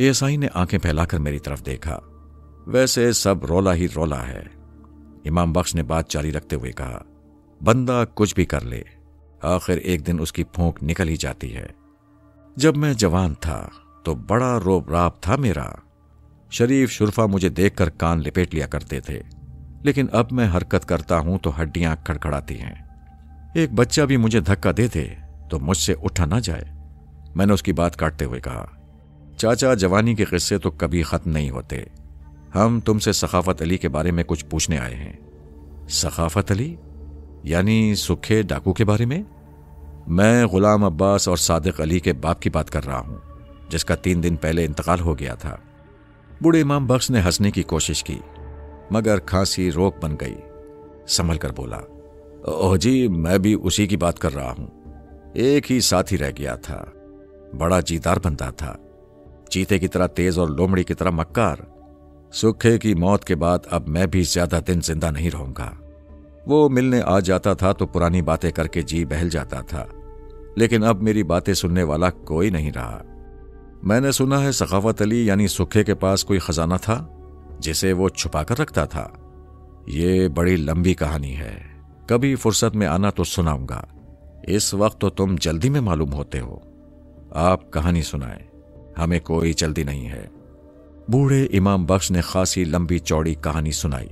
A: एएसआई ने आंखें फैलाकर मेरी तरफ देखा। वैसे सब रौला ही रौला है। इमाम बख्श ने बात जारी रखते हुए कहा, बंदा कुछ भी कर ले, आखिर एक दिन उसकी फूंक निकल ही जाती है। जब मैं जवान था तो बड़ा रोब राब था मेरा। शरीफ शुरफा मुझे देखकर कान लिपेट लिया करते थे, लेकिन अब मैं हरकत करता हूं तो हड्डियां खड़खड़ाती हैं। एक बच्चा भी मुझे धक्का दे दे तो मुझसे उठा ना जाए। मैंने उसकी बात काटते हुए कहा, चाचा, जवानी के किस्से तो कभी खत्म नहीं होते। हम तुमसे सखावत अली के बारे में कुछ पूछने आए हैं। सखावत अली यानी सुखे डाकू के बारे में? मैं गुलाम अब्बास और सादिक अली के बाप की बात कर रहा हूं, जिसका 3 दिन पहले इंतकाल हो गया था। बूढ़े इमाम बख्श ने हंसने की कोशिश की, मगर खांसी रोक बन गई। संभल कर बोला, ओह जी, मैं भी उसी की बात कर रहा हूं। एक ही साथी रह गया था। बड़ा जीदार बंदा था, चीते की तरह तेज और लोमड़ी की तरह मक्कार। सुखे की मौत के बाद अब मैं भी ज्यादा दिन जिंदा नहीं रहूंगा। वो मिलने आ जाता था तो पुरानी बातें करके जी बहल जाता था, लेकिन अब मेरी बातें सुनने वाला कोई नहीं रहा। मैंने सुना है सखावत अली यानी सुखे के पास कोई खजाना था जिसे वो छुपा कर रखता था। ये बड़ी लंबी कहानी है, कभी फुर्सत में आना तो सुनाऊंगा। इस वक्त तो तुम जल्दी में मालूम होते हो। आप कहानी सुनाएं, हमें कोई जल्दी नहीं है। बूढ़े इमाम बख्श ने खासी लंबी चौड़ी कहानी सुनाई।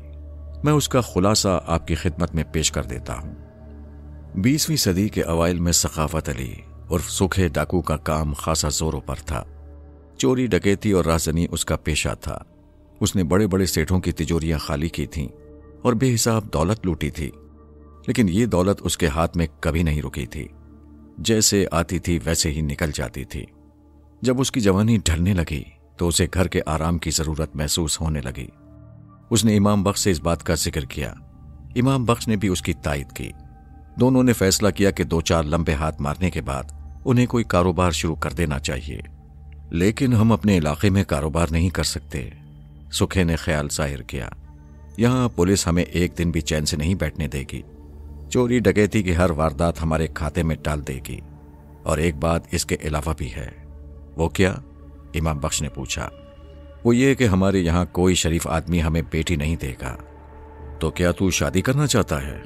A: मैं उसका खुलासा आपकी खिदमत में पेश कर देता हूं। 20वीं सदी के अवाइल में सखावत अली उर्फ सुखे डाकू का काम खासा जोरों पर था। चोरी डकैती और राजनी उसका पेशा था। उसने बड़े बड़े सेठों की तिजोरियां खाली की थीं और बेहिसाब दौलत लूटी थी, लेकिन ये दौलत उसके हाथ में कभी नहीं रुकी थी। जैसे आती थी वैसे ही निकल जाती थी। जब उसकी जवानी ढलने लगी तो उसे घर के आराम की जरूरत महसूस होने लगी। उसने इमाम बख्श से इस बात का जिक्र किया। इमाम बख्श ने भी उसकी तायद की। दोनों ने फैसला किया कि 2-4 लंबे हाथ मारने के बाद उन्हें कोई कारोबार शुरू कर देना चाहिए। लेकिन हम अपने इलाके में कारोबार नहीं कर सकते, सुखे ने ख्याल जाहिर किया। यहाँ पुलिस हमें एक दिन भी चैन से नहीं बैठने देगी। चोरी डकैती की हर वारदात हमारे खाते में डाल देगी। और एक बात इसके अलावा भी है। वो क्या? इमाम बख्श ने पूछा। वो ये कि हमारे यहाँ कोई शरीफ आदमी हमें बेटी नहीं देगा। तो क्या तू शादी करना चाहता है?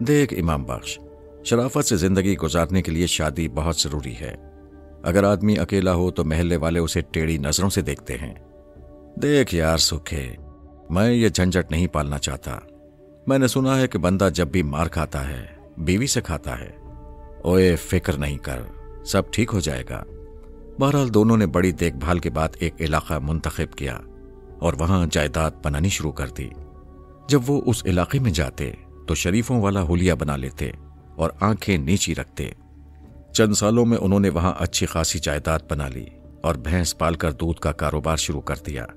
A: देख इमाम बख्श, शराफत से जिंदगी गुजारने के लिए शादी बहुत जरूरी है। अगर आदमी अकेला हो तो महल्ले वाले उसे टेढ़ी नजरों से देखते हैं। देख यार सुखे, मैं ये झंझट नहीं पालना चाहता। मैंने सुना है कि बंदा जब भी मार खाता है बीवी से खाता है। ओए फिक्र नहीं कर, सब ठीक हो जाएगा। बहरहाल दोनों ने बड़ी देखभाल के बाद एक इलाका मुंतखब किया और वहां जायदाद बनानी शुरू कर दी। जब वो उस इलाके में जाते तो शरीफों वाला हुलिया बना लेते और आंखें नीची रखते। चंद सालों में उन्होंने वहां अच्छी खासी जायदाद बना ली और भैंस पालकर दूध का कारोबार शुरू कर दिया।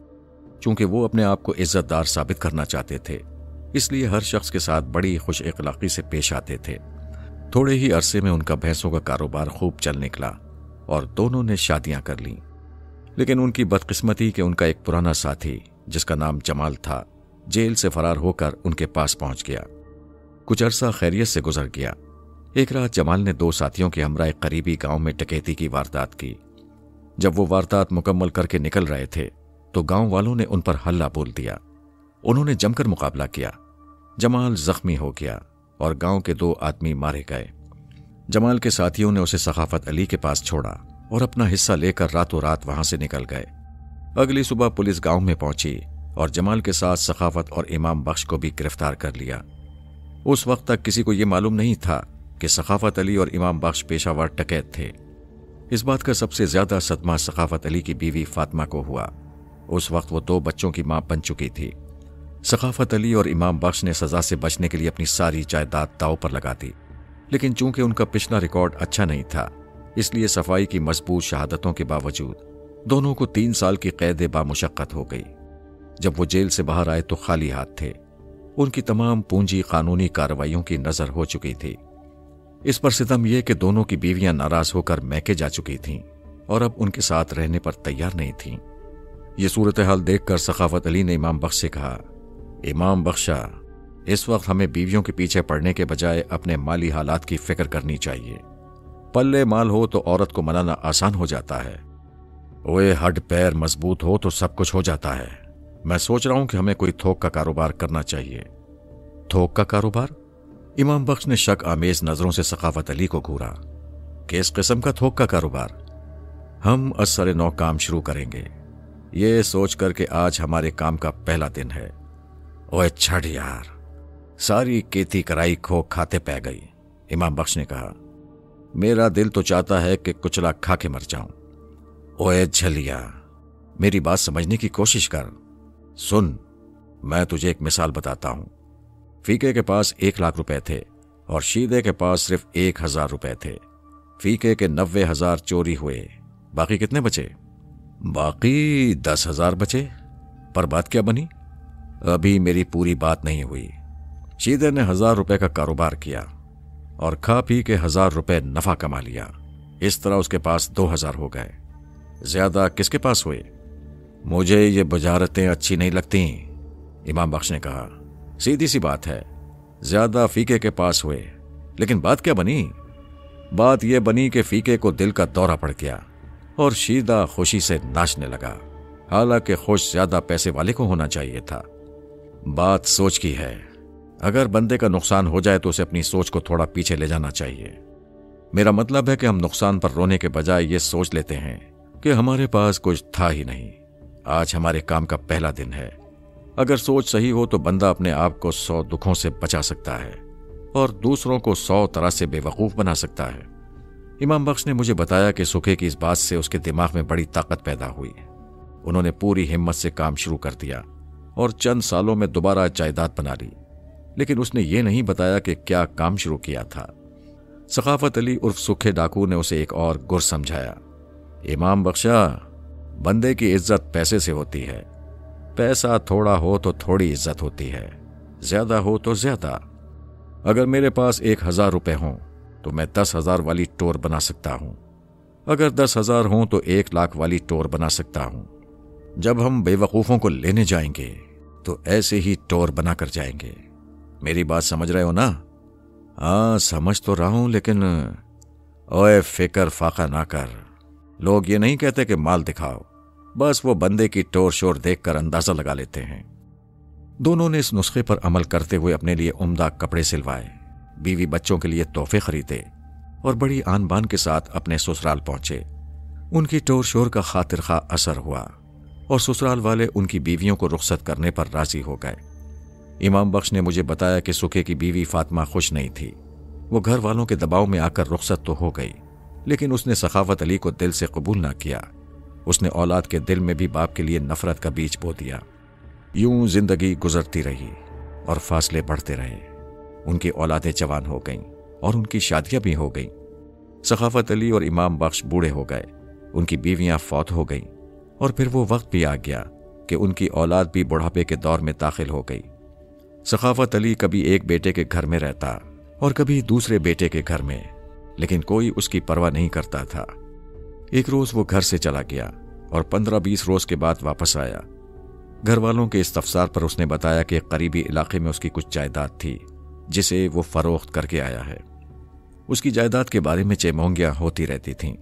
A: चूंकि वो अपने आप को इज्जतदार साबित करना चाहते थे, इसलिए हर शख्स के साथ बड़ी खुश इखलाकी से पेश आते थे। थोड़े ही अरसे में उनका भैंसों का कारोबार खूब चल निकला और दोनों ने शादियां कर लीं। लेकिन उनकी बदकिस्मती कि उनका एक पुराना साथी जिसका नाम जमाल था, जेल से फरार होकर उनके पास पहुंच गया। कुछ अरसा खैरियत से गुजर गया। एक रात जमाल ने 2 साथियों के हमरा एक करीबी गांव में डकैती की वारदात की। जब वो वारदात मुकम्मल करके निकल रहे थे तो गांव वालों ने उन पर हल्ला बोल दिया। उन्होंने जमकर मुकाबला किया। जमाल जख्मी हो गया और गांव के 2 आदमी मारे गए। जमाल के साथियों ने उसे सखाफत अली के पास छोड़ा और अपना हिस्सा लेकर रातों रात वहां से निकल गए। अगली सुबह पुलिस गांव में पहुंची और जमाल के साथ सखाफत और इमाम बख्श को भी गिरफ्तार कर लिया। उस वक्त तक किसी को यह मालूम नहीं था कि सखाफत अली और इमाम बख्श पेशावर डकैत थे। इस बात का सबसे ज्यादा सदमा सखाफत अली की बीवी फातिमा को हुआ। उस वक्त वो 2 बच्चों की मां बन चुकी थी। सखाफत अली और इमाम बख्श ने सजा से बचने के लिए अपनी सारी जायदाद दांव पर लगा दी। लेकिन चूंकि उनका पिछला रिकॉर्ड अच्छा नहीं था, इसलिए सफाई की मजबूत शहादतों के बावजूद दोनों को 3 साल की कैद बामुशक्कत हो गई। जब वो जेल से बाहर आए तो खाली हाथ थे। उनकी तमाम पूंजी कानूनी कार्रवाइयों की नजर हो चुकी थी। इस पर सितम यह कि दोनों की बीवियां नाराज होकर मैके जा चुकी थीं और अब उनके साथ रहने पर तैयार नहीं थीं। ये सूरत हाल देखकर सखाफत अली ने इमाम बख्श से कहा, इमाम बख्शा, इस वक्त हमें बीवियों के पीछे पड़ने के बजाय अपने माली हालात की फिक्र करनी चाहिए। पल्ले माल हो तो औरत को मनाना आसान हो जाता है। ओए हड्ड पैर मजबूत हो तो सब कुछ हो जाता है। मैं सोच रहा हूं कि हमें कोई थोक का कारोबार करना चाहिए। थोक का कारोबार? इमाम बख्श ने शक आमेज नजरों से सखाफत अली को घूरा। किस किस्म का थोक का कारोबार? हम असर नौ काम शुरू करेंगे, ये सोच कर कि आज हमारे काम का पहला दिन है। ओए छड़ यार, सारी खेती कराई खो खाते पै गई। इमाम बख्श ने कहा, मेरा दिल तो चाहता है कि कुचला खा के मर जाऊं। ओए झलिया, मेरी बात समझने की कोशिश कर। सुन, मैं तुझे एक मिसाल बताता हूं। फीके के पास 1 लाख रुपए थे और शीदे के पास सिर्फ 1000 रुपए थे। फीके के 90,000 चोरी हुए, बाकी कितने बचे? बाकी 10,000 बचे। पर बात क्या बनी? अभी मेरी पूरी बात नहीं हुई। शीदे ने 1000 रुपए का कारोबार किया और खा पी के 1000 रुपए नफा कमा लिया। इस तरह उसके पास 2000 हो गए। ज्यादा किसके पास हुए? मुझे ये बुझारतें अच्छी नहीं लगती, इमाम बख्श ने कहा। सीधी सी बात है, ज्यादा फीके के पास हुए। लेकिन बात क्या बनी? बात यह बनी कि फीके को दिल का दौरा पड़ गया और शीदा खुशी से नाचने लगा। हालांकि खुश ज्यादा पैसे वाले को होना चाहिए था। बात सोच की है। अगर बंदे का नुकसान हो जाए तो उसे अपनी सोच को थोड़ा पीछे ले जाना चाहिए। मेरा मतलब है कि हम नुकसान पर रोने के बजाय ये सोच लेते हैं कि हमारे पास कुछ था ही नहीं। आज हमारे काम का पहला दिन है। अगर सोच सही हो तो बंदा अपने आप को 100 दुखों से बचा सकता है और दूसरों को 100 तरह से बेवकूफ बना सकता है। इमाम बख्श ने मुझे बताया कि सुखे की इस बात से उसके दिमाग में बड़ी ताकत पैदा हुई। उन्होंने पूरी हिम्मत से काम शुरू कर दिया और चंद सालों में दोबारा जायदाद बना ली। लेकिन उसने ये नहीं बताया कि क्या काम शुरू किया था। सखाफत अली उर्फ सुखे डाकू ने उसे एक और गुर समझाया। इमाम बख्शा, بندے کی عزت پیسے سے ہوتی ہے۔ پیسہ تھوڑا ہو تو تھوڑی عزت ہوتی ہے، زیادہ ہو تو زیادہ۔ اگر میرے پاس 1000 روپے ہوں تو میں 10,000 والی ٹور بنا سکتا ہوں، اگر 10,000 ہوں تو 1,00,000 والی ٹور بنا سکتا ہوں۔ جب ہم بے وقوفوں کو لینے جائیں گے تو ایسے ہی ٹور بنا کر جائیں گے۔ میری بات سمجھ رہے ہو نا؟ ہاں سمجھ تو رہا ہوں، لیکن اوے فکر فاقہ نہ کر۔ لوگ یہ نہیں کہتے کہ مال دکھاؤ، بس وہ بندے کی ٹور شور دیکھ کر اندازہ لگا لیتے ہیں۔ دونوں نے اس نسخے پر عمل کرتے ہوئے اپنے لیے عمدہ کپڑے سلوائے، بیوی بچوں کے لیے تحفے خریدے اور بڑی آن بان کے ساتھ اپنے سسرال پہنچے۔ ان کی ٹور شور کا خاطر خواہ اثر ہوا اور سسرال والے ان کی بیویوں کو رخصت کرنے پر راضی ہو گئے۔ امام بخش نے مجھے بتایا کہ سکھے کی بیوی فاطمہ خوش نہیں تھی۔ وہ گھر والوں کے دباؤ میں آ کر رخصت تو ہو گئی، لیکن اس نے سخاوت علی کو دل سے قبول نہ کیا۔ اس نے اولاد کے دل میں بھی باپ کے لیے نفرت کا بیج بو دیا۔ یوں زندگی گزرتی رہی اور فاصلے بڑھتے رہے۔ ان کی اولادیں جوان ہو گئیں اور ان کی شادیاں بھی ہو گئیں۔ سخاوت علی اور امام بخش بوڑھے ہو گئے، ان کی بیویاں فوت ہو گئیں، اور پھر وہ وقت بھی آ گیا کہ ان کی اولاد بھی بڑھاپے کے دور میں داخل ہو گئی۔ سخاوت علی کبھی ایک بیٹے کے گھر میں رہتا اور کبھی دوسرے بیٹے کے گھر میں، لیکن کوئی اس کی پرواہ نہیں کرتا تھا۔ ایک روز وہ گھر سے چلا گیا اور 15-20 روز کے بعد واپس آیا۔ گھر والوں کے استفسار پر اس نے بتایا کہ قریبی علاقے میں اس کی کچھ جائیداد تھی جسے وہ فروخت کر کے آیا ہے۔ اس کی جائیداد کے بارے میں چیمونگیاں ہوتی رہتی تھیں،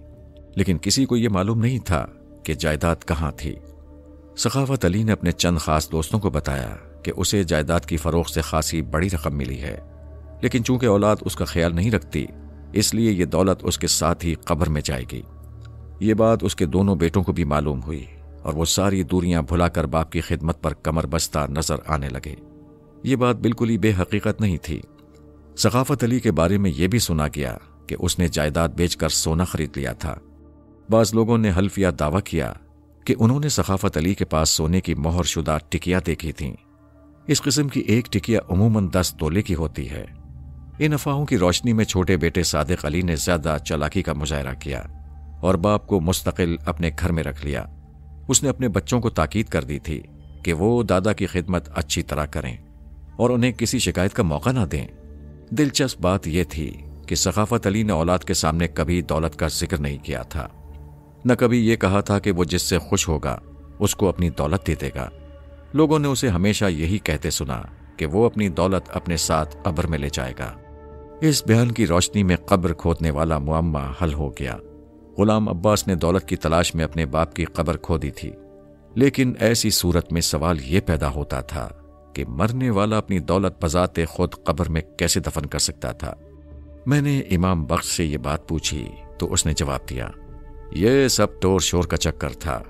A: لیکن کسی کو یہ معلوم نہیں تھا کہ جائیداد کہاں تھی۔ سخاوت علی نے اپنے چند خاص دوستوں کو بتایا کہ اسے جائیداد کی فروخت سے خاصی بڑی رقم ملی ہے، لیکن چونکہ اولاد اس کا خیال نہیں رکھتی، اس لیے یہ دولت اس کے ساتھ ہی قبر میں جائے گی۔ یہ بات اس کے دونوں بیٹوں کو بھی معلوم ہوئی اور وہ ساری دوریاں بھلا کر باپ کی خدمت پر کمر بستہ نظر آنے لگے۔ یہ بات بالکل ہی بے حقیقت نہیں تھی۔ سخاوت علی کے بارے میں یہ بھی سنا گیا کہ اس نے جائیداد بیچ کر سونا خرید لیا تھا۔ بعض لوگوں نے حلفیہ دعویٰ کیا کہ انہوں نے سخاوت علی کے پاس سونے کی مہر شدہ ٹکیاں دیکھی تھیں۔ اس قسم کی ایک ٹکیا عموماً 10 تولے کی ہوتی ہے۔ ان افواہوں کی روشنی میں چھوٹے بیٹے صادق علی نے زیادہ چالاکی کا مظاہرہ کیا اور باپ کو مستقل اپنے گھر میں رکھ لیا۔ اس نے اپنے بچوں کو تاکید کر دی تھی کہ وہ دادا کی خدمت اچھی طرح کریں اور انہیں کسی شکایت کا موقع نہ دیں۔ دلچسپ بات یہ تھی کہ سخاوت علی نے اولاد کے سامنے کبھی دولت کا ذکر نہیں کیا تھا، نہ کبھی یہ کہا تھا کہ وہ جس سے خوش ہوگا اس کو اپنی دولت دے دے گا۔ لوگوں نے اسے ہمیشہ یہی کہتے سنا کہ وہ اپنی دولت اپنے ساتھ قبر میں لے جائے گا۔ اس بیان کی روشنی میں قبر کھودنے والا معمہ حل ہو گیا۔ غلام عباس نے دولت کی تلاش میں اپنے باپ کی قبر کھودی تھی، لیکن ایسی صورت میں سوال یہ پیدا ہوتا تھا کہ مرنے والا اپنی دولت بذات خود قبر میں کیسے دفن کر سکتا تھا۔ میں نے امام بخش سے یہ بات پوچھی تو اس نے جواب دیا، یہ سب ٹور شور کا چکر تھا،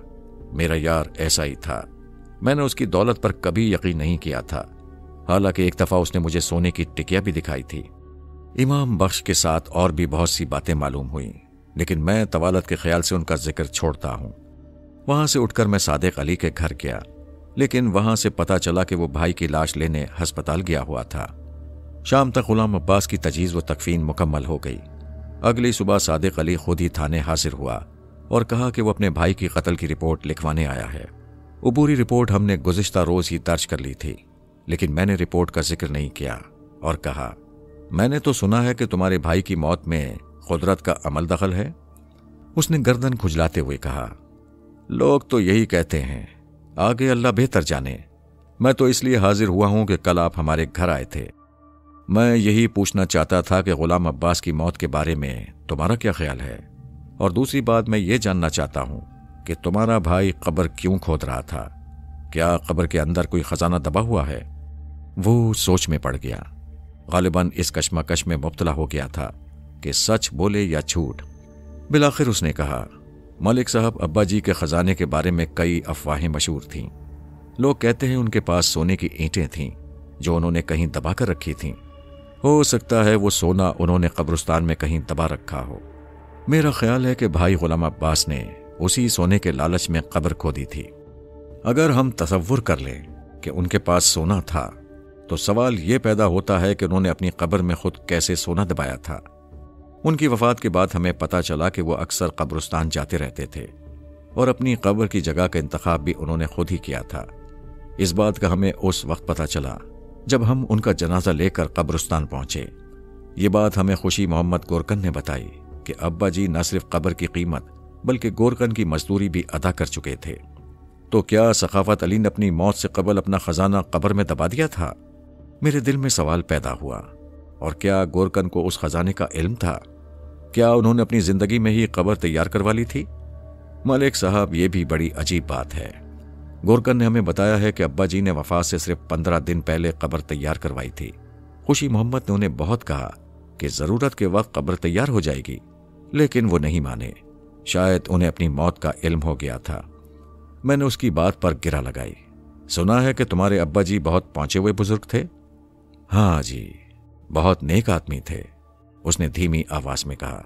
A: میرا یار ایسا ہی تھا، میں نے اس کی دولت پر کبھی یقین نہیں کیا تھا، حالانکہ ایک دفعہ اس نے مجھے سونے کی ٹکیا بھی دکھائی تھی۔ امام بخش کے ساتھ اور بھی بہت سی باتیں معلوم ہوئیں، لیکن میں طوالت کے خیال سے ان کا ذکر چھوڑتا ہوں۔ وہاں سے اٹھ کر میں صادق علی کے گھر گیا، لیکن وہاں سے پتہ چلا کہ وہ بھائی کی لاش لینے ہسپتال گیا ہوا تھا۔ شام تک غلام عباس کی تجہیز و تکفین مکمل ہو گئی۔ اگلی صبح صادق علی خود ہی تھانے حاضر ہوا اور کہا کہ وہ اپنے بھائی کی قتل کی رپورٹ لکھوانے آیا ہے۔ عبوری رپورٹ ہم نے گزشتہ روز ہی درج کر لی تھی، لیکن میں نے رپورٹ کا ذکر نہیں کیا اور کہا، میں نے تو سنا ہے کہ تمہارے بھائی کی موت میں قدرت کا عمل دخل ہے۔ اس نے گردن کھجلاتے ہوئے کہا، لوگ تو یہی کہتے ہیں، آگے اللہ بہتر جانے۔ میں تو اس لیے حاضر ہوا ہوں کہ کل آپ ہمارے گھر آئے تھے۔ میں یہی پوچھنا چاہتا تھا کہ غلام عباس کی موت کے بارے میں تمہارا کیا خیال ہے، اور دوسری بات میں یہ جاننا چاہتا ہوں کہ تمہارا بھائی قبر کیوں کھود رہا تھا؟ کیا قبر کے اندر کوئی خزانہ دبا ہوا ہے؟ وہ سوچ میں پڑ گیا، غالباً اس کشمکش میں مبتلا ہو گیا تھا کہ سچ بولے یا جھوٹ۔ بالآخر اس نے کہا، ملک صاحب، ابا جی کے خزانے کے بارے میں کئی افواہیں مشہور تھیں۔ لوگ کہتے ہیں ان کے پاس سونے کی اینٹیں تھیں جو انہوں نے کہیں دبا کر رکھی تھیں۔ ہو سکتا ہے وہ سونا انہوں نے قبرستان میں کہیں دبا رکھا ہو۔ میرا خیال ہے کہ بھائی غلام عباس نے اسی سونے کے لالچ میں قبر کھودی تھی۔ اگر ہم تصور کر لیں کہ ان کے پاس سونا تھا تو سوال یہ پیدا ہوتا ہے کہ انہوں نے اپنی قبر میں خود کیسے سونا دبایا تھا۔ ان کی وفات کے بعد ہمیں پتہ چلا کہ وہ اکثر قبرستان جاتے رہتے تھے۔ اور اپنی قبر کی جگہ کا انتخاب بھی انہوں نے خود ہی کیا تھا۔ اس بات کا ہمیں اس وقت پتہ چلا جب ہم ان کا جنازہ لے کر قبرستان پہنچے۔ یہ بات ہمیں خوشی محمد گورکن نے بتائی کہ ابا جی نہ صرف قبر کی قیمت بلکہ گورکن کی مزدوری بھی ادا کر چکے تھے۔ تو کیا سخاوت علی نے اپنی موت سے قبل اپنا خزانہ قبر میں دبا دیا تھا؟ میرے دل میں سوال پیدا ہوا۔ اور کیا گورکن کو اس خزانے کا علم تھا؟ کیا انہوں نے اپنی زندگی میں ہی قبر تیار کروا لی تھی؟ ملک صاحب، یہ بھی بڑی عجیب بات ہے۔ گورکن نے ہمیں بتایا ہے کہ ابا جی نے وفات سے صرف 15 دن پہلے قبر تیار کروائی تھی۔ خوشی محمد نے انہیں بہت کہا کہ ضرورت کے وقت قبر تیار ہو جائے گی، لیکن وہ نہیں مانے۔ شاید انہیں اپنی موت کا علم ہو گیا تھا۔ میں نے اس کی بات پر گرا لگائی۔ سنا ہے کہ تمہارے ابا جی بہت پہنچے ہوئے بزرگ تھے؟ ہاں جی، بہت نیک آدمی تھے، اس نے دھیمی آواز میں کہا۔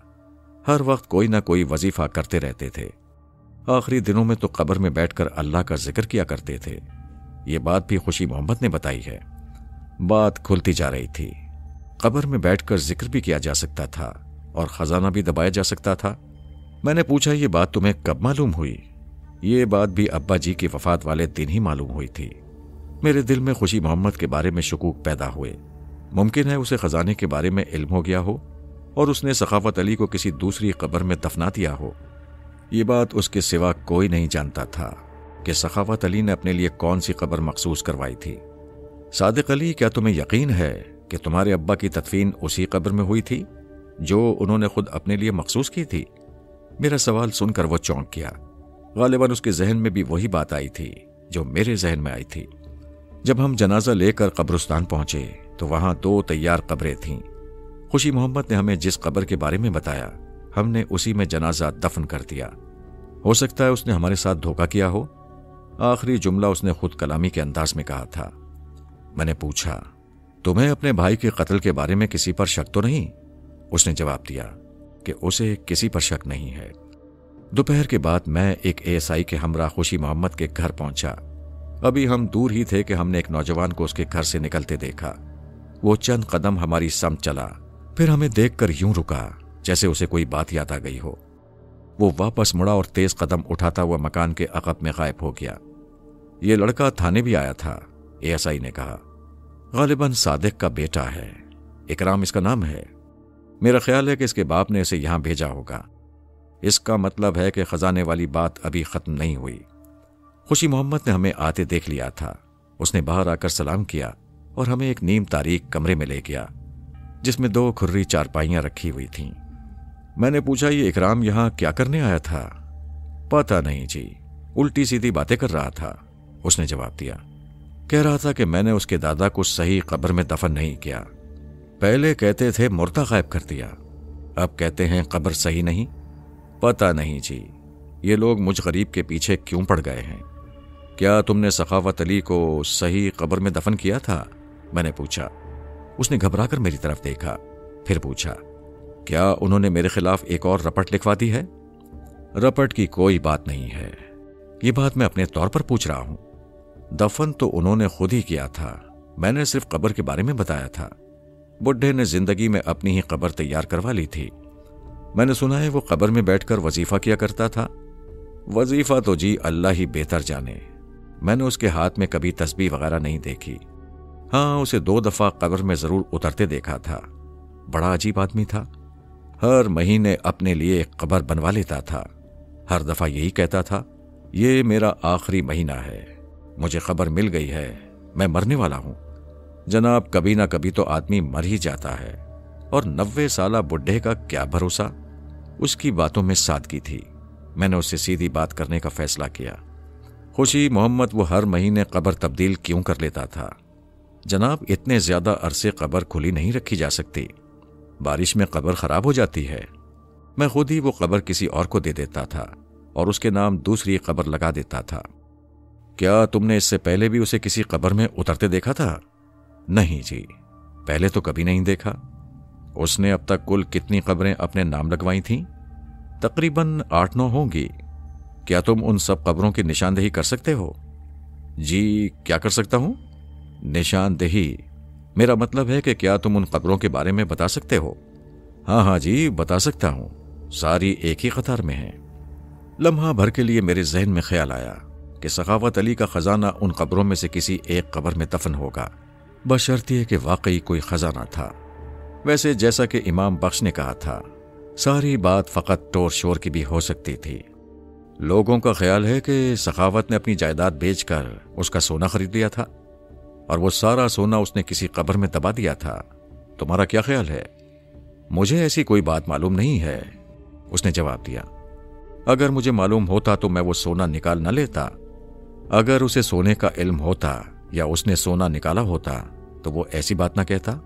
A: ہر وقت کوئی نہ کوئی وظیفہ کرتے رہتے تھے۔ آخری دنوں میں تو قبر میں بیٹھ کر اللہ کا ذکر کیا کرتے تھے۔ یہ بات بھی خوشی محمد نے بتائی ہے۔ بات کھلتی جا رہی تھی۔ قبر میں بیٹھ کر ذکر بھی کیا جا سکتا تھا اور خزانہ بھی دبایا جا سکتا تھا۔ میں نے پوچھا، یہ بات تمہیں کب معلوم ہوئی؟ یہ بات بھی ابا جی کی وفات والے دن ہی معلوم ہوئی تھی۔ میرے دل میں خوشی محمد کے بارے میں شکوک پیدا ہوئے۔ ممکن ہے اسے خزانے کے بارے میں علم ہو گیا ہو اور اس نے سخاوت علی کو کسی دوسری قبر میں دفنا دیا ہو۔ یہ بات اس کے سوا کوئی نہیں جانتا تھا کہ سخاوت علی نے اپنے لیے کون سی قبر مخصوص کروائی تھی۔ صادق علی، کیا تمہیں یقین ہے کہ تمہارے ابا کی تدفین اسی قبر میں ہوئی تھی جو انہوں نے خود اپنے لیے مخصوص کی تھی؟ میرا سوال سن کر وہ چونک گیا۔ غالباً اس کے ذہن میں بھی وہی بات آئی تھی جو میرے ذہن میں آئی تھی۔ جب ہم جنازہ لے کر قبرستان پہنچے تو وہاں 2 تیار قبریں تھیں۔ خوشی محمد نے ہمیں جس قبر کے بارے میں بتایا، ہم نے اسی میں جنازہ دفن کر دیا۔ ہو سکتا ہے اس نے ہمارے ساتھ دھوکہ کیا ہو۔ آخری جملہ اس نے خود کلامی کے انداز میں کہا تھا۔ میں نے پوچھا، تمہیں اپنے بھائی کے قتل کے بارے میں کسی پر شک تو نہیں؟ اس نے جواب دیا کہ اسے کسی پر شک نہیں ہے۔ دوپہر کے بعد میں ایک ASI کے ہمراہ خوشی محمد کے گھر پہنچا۔ ابھی ہم دور ہی تھے کہ ہم نے ایک نوجوان کو اس کے گھر سے نکلتے دیکھا۔ وہ چند قدم ہماری سمت چلا، پھر ہمیں دیکھ کر یوں رکا جیسے اسے کوئی بات یاد آ گئی ہو۔ وہ واپس مڑا اور تیز قدم اٹھاتا ہوا مکان کے عقب میں غائب ہو گیا۔ یہ لڑکا تھانے بھی آیا تھا، ASI نے کہا۔ غالباً صادق کا بیٹا ہے، اکرام اس کا نام ہے۔ میرا خیال ہے کہ اس کے باپ نے اسے یہاں بھیجا ہوگا۔ اس کا مطلب ہے کہ خزانے والی بات ابھی ختم نہیں ہوئی۔ خوشی محمد نے ہمیں آتے دیکھ لیا تھا۔ اس نے باہر آ کر سلام کیا اور ہمیں ایک نیم تاریک کمرے میں لے گیا جس میں 2 کھرری چارپائیاں رکھی ہوئی تھیں۔ میں نے پوچھا، یہ اکرام یہاں کیا کرنے آیا تھا؟ پتہ نہیں جی، الٹی سیدھی باتیں کر رہا تھا، اس نے جواب دیا۔ کہہ رہا تھا کہ میں نے اس کے دادا کو صحیح قبر میں دفن نہیں کیا۔ پہلے کہتے تھے مردہ غائب کر دیا، اب کہتے ہیں قبر صحیح نہیں۔ پتہ نہیں جی، یہ لوگ مجھ غریب کے پیچھے کیوں پڑ گئے ہیں۔ کیا تم نے سخاوت علی کو صحیح قبر میں دفن کیا تھا؟ میں نے پوچھا۔ اس نے گھبرا کر میری طرف دیکھا، پھر پوچھا، کیا انہوں نے میرے خلاف ایک اور رپٹ لکھوا دی ہے؟ رپٹ کی کوئی بات نہیں ہے، یہ بات میں اپنے طور پر پوچھ رہا ہوں۔ دفن تو انہوں نے خود ہی کیا تھا، میں نے صرف قبر کے بارے میں بتایا تھا۔ بڈھے نے زندگی میں اپنی ہی قبر تیار کروا لی تھی۔ میں نے سنا ہے وہ قبر میں بیٹھ کر وظیفہ کیا کرتا تھا۔ وظیفہ تو جی اللہ ہی بہتر جانے، میں نے اس کے ہاتھ میں کبھی تسبیح وغیرہ نہیں دیکھی۔ ہاں، اسے 2 دفعہ قبر میں ضرور اترتے دیکھا تھا۔ بڑا عجیب آدمی تھا، ہر مہینے اپنے لیے ایک قبر بنوا لیتا تھا۔ ہر دفعہ یہی کہتا تھا، یہ میرا آخری مہینہ ہے، مجھے خبر مل گئی ہے، میں مرنے والا ہوں۔ جناب، کبھی نہ کبھی تو آدمی مر ہی جاتا ہے، اور 90 سالہ بڈھے کا کیا بھروسہ۔ اس کی باتوں میں سادگی تھی۔ میں نے اس سے سیدھی بات کرنے کا فیصلہ کیا۔ خوشی محمد، وہ ہر مہینے قبر تبدیل کیوں کر لیتا تھا؟ جناب، اتنے زیادہ عرصے قبر کھلی نہیں رکھی جا سکتی، بارش میں قبر خراب ہو جاتی ہے۔ میں خود ہی وہ قبر کسی اور کو دے دیتا تھا اور اس کے نام دوسری قبر لگا دیتا تھا۔ کیا تم نے اس سے پہلے بھی اسے کسی قبر میں اترتے دیکھا تھا؟ نہیں جی، پہلے تو کبھی نہیں دیکھا۔ اس نے اب تک کل کتنی قبریں اپنے نام لگوائی تھیں؟ تقریباً 8-9 ہوں گی۔ کیا تم ان سب قبروں کی نشاندہی کر سکتے ہو؟ جی، کیا کر سکتا ہوں؟ نشاندہی؟ میرا مطلب ہے کہ کیا تم ان قبروں کے بارے میں بتا سکتے ہو؟ ہاں جی، بتا سکتا ہوں، ساری ایک ہی قطار میں ہیں۔ لمحہ بھر کے لیے میرے ذہن میں خیال آیا کہ سخاوت علی کا خزانہ ان قبروں میں سے کسی ایک قبر میں دفن ہوگا، بشرطیہ کہ واقعی کوئی خزانہ تھا۔ ویسے جیسا کہ امام بخش نے کہا تھا، ساری بات فقط ٹور شور کی بھی ہو سکتی تھی۔ لوگوں کا خیال ہے کہ سخاوت نے اپنی جائیداد بیچ کر اس کا سونا خرید لیا تھا اور وہ سارا سونا اس نے کسی قبر میں دبا دیا تھا۔ تمہارا کیا خیال ہے؟ مجھے ایسی کوئی بات معلوم نہیں ہے، اس نے جواب دیا۔ اگر مجھے معلوم ہوتا تو میں وہ سونا نکال نہ لیتا۔ اگر اسے سونے کا علم ہوتا یا اس نے سونا نکالا ہوتا تو وہ ایسی بات نہ کہتا۔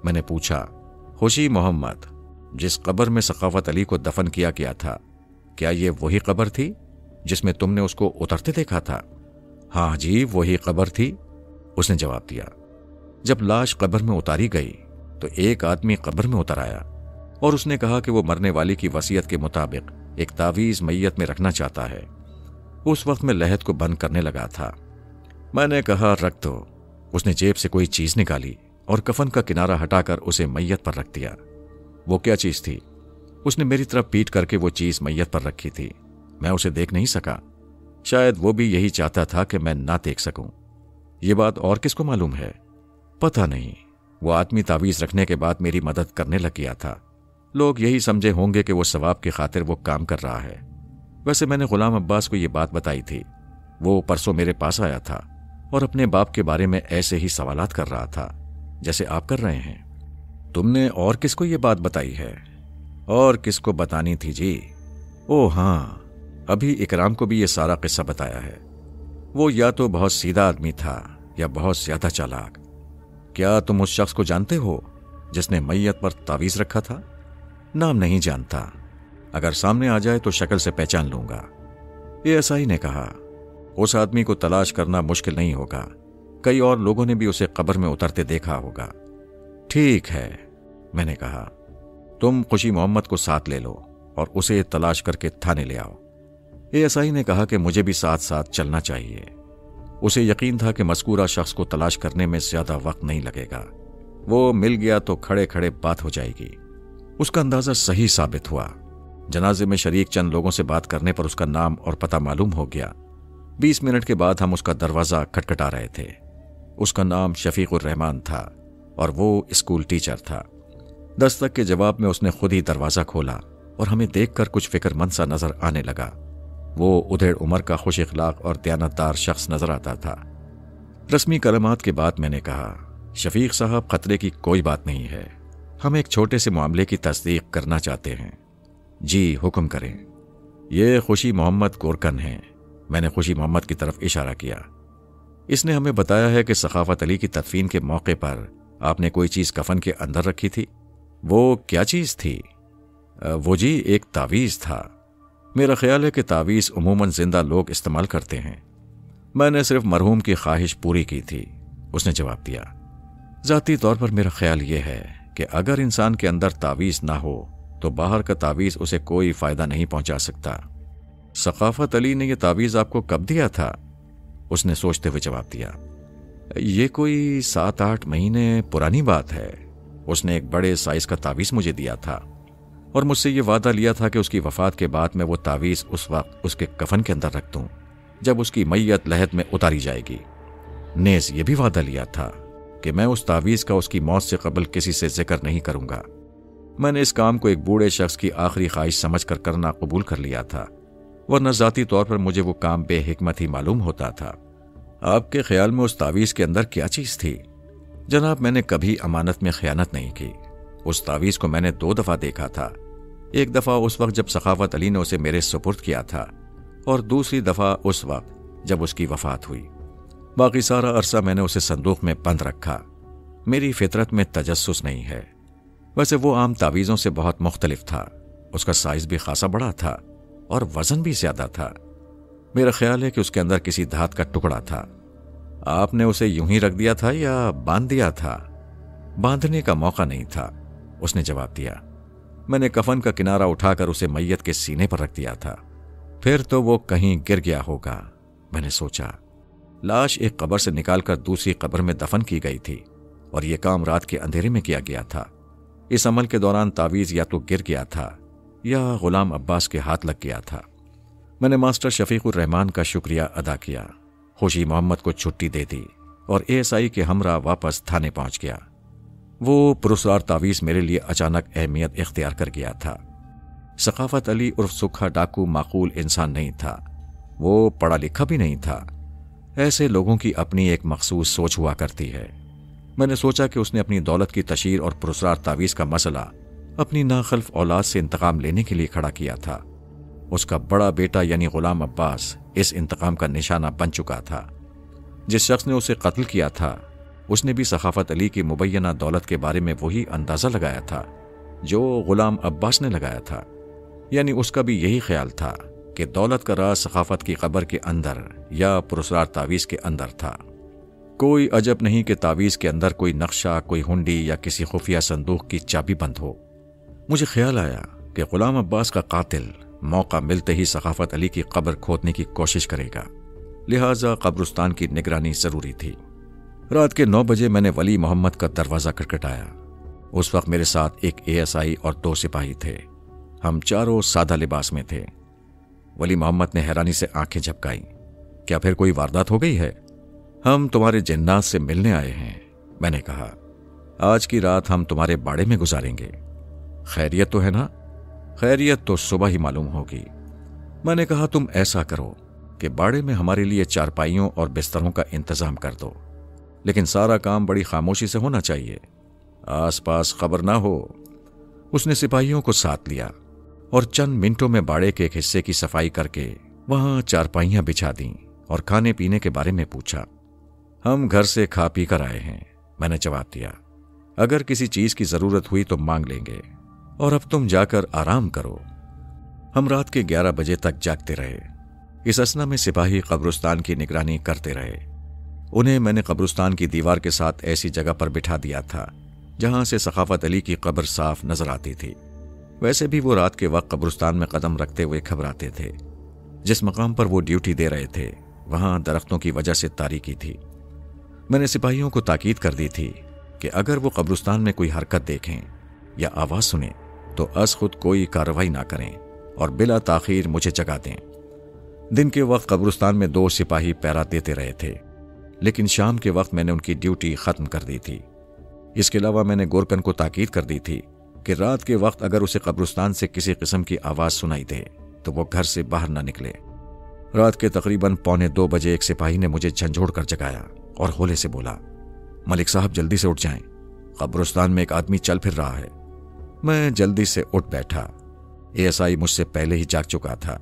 A: میں نے پوچھا، خوشی محمد، جس قبر میں سخاوت علی کو دفن کیا گیا تھا، کیا یہ وہی قبر تھی جس میں تم نے اس کو اترتے دیکھا تھا؟ ہاں جی، وہی قبر تھی، اس نے جواب دیا۔ جب لاش قبر میں اتاری گئی تو ایک آدمی قبر میں اتر آیا اور اس نے کہا کہ وہ مرنے والی کی وصیت کے مطابق ایک تعویذ میت میں رکھنا چاہتا ہے۔ اس وقت میں لحد کو بند کرنے لگا تھا۔ میں نے کہا رکھ دو۔ اس نے جیب سے کوئی چیز نکالی اور کفن کا کنارہ ہٹا کر اسے میت پر رکھ دیا۔ وہ کیا چیز تھی؟ اس نے میری طرف پیٹ کر کے وہ چیز میت پر رکھی تھی۔ میں اسے دیکھ نہیں سکا، شاید وہ بھی یہی چاہتا تھا کہ میں نہ دیکھ سکوں۔ یہ بات اور کس کو معلوم ہے؟ پتہ نہیں۔ وہ آدمی تعویذ رکھنے کے بعد میری مدد کرنے لگ گیا تھا۔ لوگ یہی سمجھے ہوں گے کہ وہ ثواب کی خاطر وہ کام کر رہا ہے۔ ویسے میں نے غلام عباس کو یہ بات بتائی تھی۔ وہ پرسوں میرے پاس آیا تھا اور اپنے باپ کے بارے میں ایسے ہی سوالات کر رہا تھا جیسے آپ کر رہے ہیں۔ تم نے اور کس کو یہ بات بتائی ہے؟ اور کس کو بتانی تھی جی؟ او ہاں، ابھی اکرام کو بھی یہ سارا قصہ بتایا ہے۔ وہ یا تو بہت سیدھا آدمی تھا یا بہت زیادہ چالاک۔ کیا تم اس شخص کو جانتے ہو جس نے میت پر تعویذ رکھا تھا؟ نام نہیں جانتا، اگر سامنے آ جائے تو شکل سے پہچان لوں گا، اے ایس آئی نے کہا۔ اس آدمی کو تلاش کرنا مشکل نہیں ہوگا، کئی اور لوگوں نے بھی اسے قبر میں اترتے دیکھا ہوگا۔ ٹھیک ہے، میں نے کہا، تم خوشی محمد کو ساتھ لے لو اور اسے تلاش کر کے تھانے لے آؤ۔ اے ایس آئی نے کہا کہ مجھے بھی ساتھ ساتھ چلنا چاہیے۔ اسے یقین تھا کہ مذکورہ شخص کو تلاش کرنے میں زیادہ وقت نہیں لگے گا، وہ مل گیا تو کھڑے کھڑے بات ہو جائے گی۔ اس کا اندازہ صحیح ثابت ہوا۔ جنازے میں شریک چند لوگوں سے بات کرنے پر اس کا نام اور پتہ معلوم ہو گیا۔ 20 منٹ کے بعد ہم اس کا دروازہ کھٹکھٹا رہے تھے۔ اس کا نام شفیق الرحمان تھا اور وہ اسکول ٹیچر تھا۔ دستک کے جواب میں اس نے خود ہی دروازہ کھولا اور ہمیں دیکھ کر کچھ فکر مند سا نظر آنے لگا۔ وہ ادھیڑ عمر کا خوش اخلاق اور دیانتدار شخص نظر آتا تھا۔ رسمی کلمات کے بعد میں نے کہا، شفیق صاحب، خطرے کی کوئی بات نہیں ہے، ہم ایک چھوٹے سے معاملے کی تصدیق کرنا چاہتے ہیں۔ جی حکم کریں۔ یہ خوشی محمد گورکن ہیں۔ میں نے خوشی محمد کی طرف اشارہ کیا۔ اس نے ہمیں بتایا ہے کہ سخاوت علی کی تدفین کے موقع پر آپ نے کوئی چیز کفن کے اندر رکھی تھی۔ وہ کیا چیز تھی؟ وہ جی ایک تعویذ تھا۔ میرا خیال ہے کہ تعویذ عموماً زندہ لوگ استعمال کرتے ہیں۔ میں نے صرف مرحوم کی خواہش پوری کی تھی، اس نے جواب دیا۔ ذاتی طور پر میرا خیال یہ ہے کہ اگر انسان کے اندر تعویذ نہ ہو تو باہر کا تعویذ اسے کوئی فائدہ نہیں پہنچا سکتا۔ سخاوت علی نے یہ تعویذ آپ کو کب دیا تھا؟ اس نے سوچتے ہوئے جواب دیا، یہ کوئی 7-8 مہینے پرانی بات ہے۔ اس نے ایک بڑے سائز کا تعویذ مجھے دیا تھا اور مجھ سے یہ وعدہ لیا تھا کہ اس کی وفات کے بعد میں وہ تعویذ اس وقت اس کے کفن کے اندر رکھ دوں جب اس کی میت لحد میں اتاری جائے گی۔ نیز یہ بھی وعدہ لیا تھا کہ میں اس تعویذ کا اس کی موت سے قبل کسی سے ذکر نہیں کروں گا۔ میں نے اس کام کو ایک بوڑھے شخص کی آخری خواہش سمجھ کر کرنا قبول کر لیا تھا، ورنہ ذاتی طور پر مجھے وہ کام بے حکمت ہی معلوم ہوتا تھا۔ آپ کے خیال میں اس تعویذ کے اندر کیا چیز تھی؟ جناب، میں نے کبھی امانت میں خیانت نہیں کی۔ اس تعویذ کو میں نے 2 دفعہ دیکھا تھا۔ ایک دفعہ اس وقت جب سخاوت علی نے اسے میرے سپرد کیا تھا اور دوسری دفعہ اس وقت جب اس کی وفات ہوئی۔ باقی سارا عرصہ میں نے اسے صندوق میں بند رکھا۔ میری فطرت میں تجسس نہیں ہے۔ ویسے وہ عام تعویذوں سے بہت مختلف تھا۔ اس کا سائز بھی خاصا بڑا تھا اور وزن بھی زیادہ تھا۔ میرا خیال ہے کہ اس کے اندر کسی دھات کا ٹکڑا تھا۔ آپ نے اسے یوں ہی رکھ دیا تھا یا باندھ دیا تھا؟ باندھنے کا موقع نہیں تھا، اس نے جواب دیا۔ میں نے کفن کا کنارہ اٹھا کر اسے میت کے سینے پر رکھ دیا تھا۔ پھر تو وہ کہیں گر گیا ہوگا، میں نے سوچا۔ لاش ایک قبر سے نکال کر دوسری قبر میں دفن کی گئی تھی اور یہ کام رات کے اندھیرے میں کیا گیا تھا۔ اس عمل کے دوران تعویذ یا تو گر گیا تھا یا غلام عباس کے ہاتھ لگ گیا تھا۔ मैंने मास्टर शफीकुर रहमान का शुक्रिया अदा किया, खुशी मोहम्मद को छुट्टी दे दी और एएसआई के हमरा वापस थाने पहुंच गया। वो पुरस्कार तावीज़ मेरे लिए अचानक अहमियत इख्तियार कर गया था। सखाफत अली उर्फ सुखा डाकू माकूल इंसान नहीं था, वो पढ़ा लिखा भी नहीं था। ऐसे लोगों की अपनी एक मखसूस सोच हुआ करती है। मैंने सोचा कि उसने अपनी दौलत की तशहीर और पुरस्कार तावीज़ का मसला अपनी नाखल्फ औलाद से इंतकाम लेने के लिए खड़ा किया था। उसका बड़ा बेटा यानी गुलाम अब्बास इस इंतकाम का निशाना बन चुका था। जिस शख्स ने उसे कत्ल किया था उसने भी सखाफत अली की मुबैना दौलत के बारे में वही अंदाज़ा लगाया था जो गुलाम अब्बास ने लगाया था। यानी उसका भी यही ख्याल था कि दौलत का राज सखाफत की कब्र के अंदर या पुरस्कार तावीज़ के अंदर था। कोई अजब नहीं कि तावीज़ के अंदर कोई नक्शा, कोई हुंडी या किसी खुफिया संदूक की चाबी बंद हो। मुझे ख्याल आया कि गुलाम अब्बास का कातिल मौका मिलते ही सखाफत अली की कब्र खोदने की कोशिश करेगा, लिहाजा कब्रिस्तान की निगरानी जरूरी थी। रात के 9 बजे मैंने वली मोहम्मद का दरवाज़ा खटखटाया। उस वक्त मेरे साथ एक एएसआई और 2 सिपाही थे। हम चारों सादा लिबास में थे। वली मोहम्मद ने हैरानी से आंखें झपकाई। क्या फिर कोई वारदात हो गई है? हम तुम्हारे जिन्नात से मिलने आए हैं, मैंने कहा। आज की रात हम तुम्हारे बाड़े में गुजारेंगे। खैरियत तो है ना? खैरियत तो सुबह ही मालूम होगी। मैंने कहा, तुम ऐसा करो कि बाड़े में हमारे लिए चारपाइयों और बिस्तरों का इंतजाम कर दो, लेकिन सारा काम बड़ी खामोशी से होना चाहिए, आस पास खबर ना हो। उसने सिपाहियों को साथ लिया और चंद मिनटों में बाड़े के एक हिस्से की सफाई करके वहां चारपाइयां बिछा दी और खाने पीने के बारे में पूछा। हम घर से खा पी कर आए हैं, मैंने जवाब दिया। अगर किसी चीज की जरूरत हुई तो मांग लेंगे, और अब तुम जाकर आराम करो। हम रात के 11 बजे तक जागते रहे। इस असना में सिपाही कब्रिस्तान की निगरानी करते रहे। उन्हें मैंने कब्रिस्तान की दीवार के साथ ऐसी जगह पर बिठा दिया था जहां से सखाफत अली की कब्र साफ नजर आती थी। वैसे भी वो रात के वक्त कब्रिस्तान में कदम रखते हुए घबराते थे। जिस मकाम पर वो ड्यूटी दे रहे थे वहां दरख्तों की वजह से तारीकी थी। मैंने सिपाहियों को ताकीद कर दी थी कि अगर वो कब्रिस्तान में कोई हरकत देखें या आवाज सुने तो अज खुद कोई कार्रवाई ना करें और बिला ताखीर मुझे जगा दें। दिन के वक्त कब्रिस्तान में 2 सिपाही पहरा देते रहे थे, लेकिन शाम के वक्त मैंने उनकी ड्यूटी खत्म कर दी थी। इसके अलावा मैंने गोरकन को ताकीद कर दी थी कि रात के वक्त अगर उसे कब्रिस्तान से किसी किस्म की आवाज सुनाई दे तो वो घर से बाहर ना निकले। रात के तकरीबन 1:45 बजे एक सिपाही ने मुझे झंझोड़ कर जगाया और होले से बोला, मलिक साहब जल्दी से उठ जाएं, कब्रिस्तान में एक आदमी चल फिर रहा है। मैं जल्दी से उठ बैठा। एएसआई मुझसे पहले ही जाग चुका था।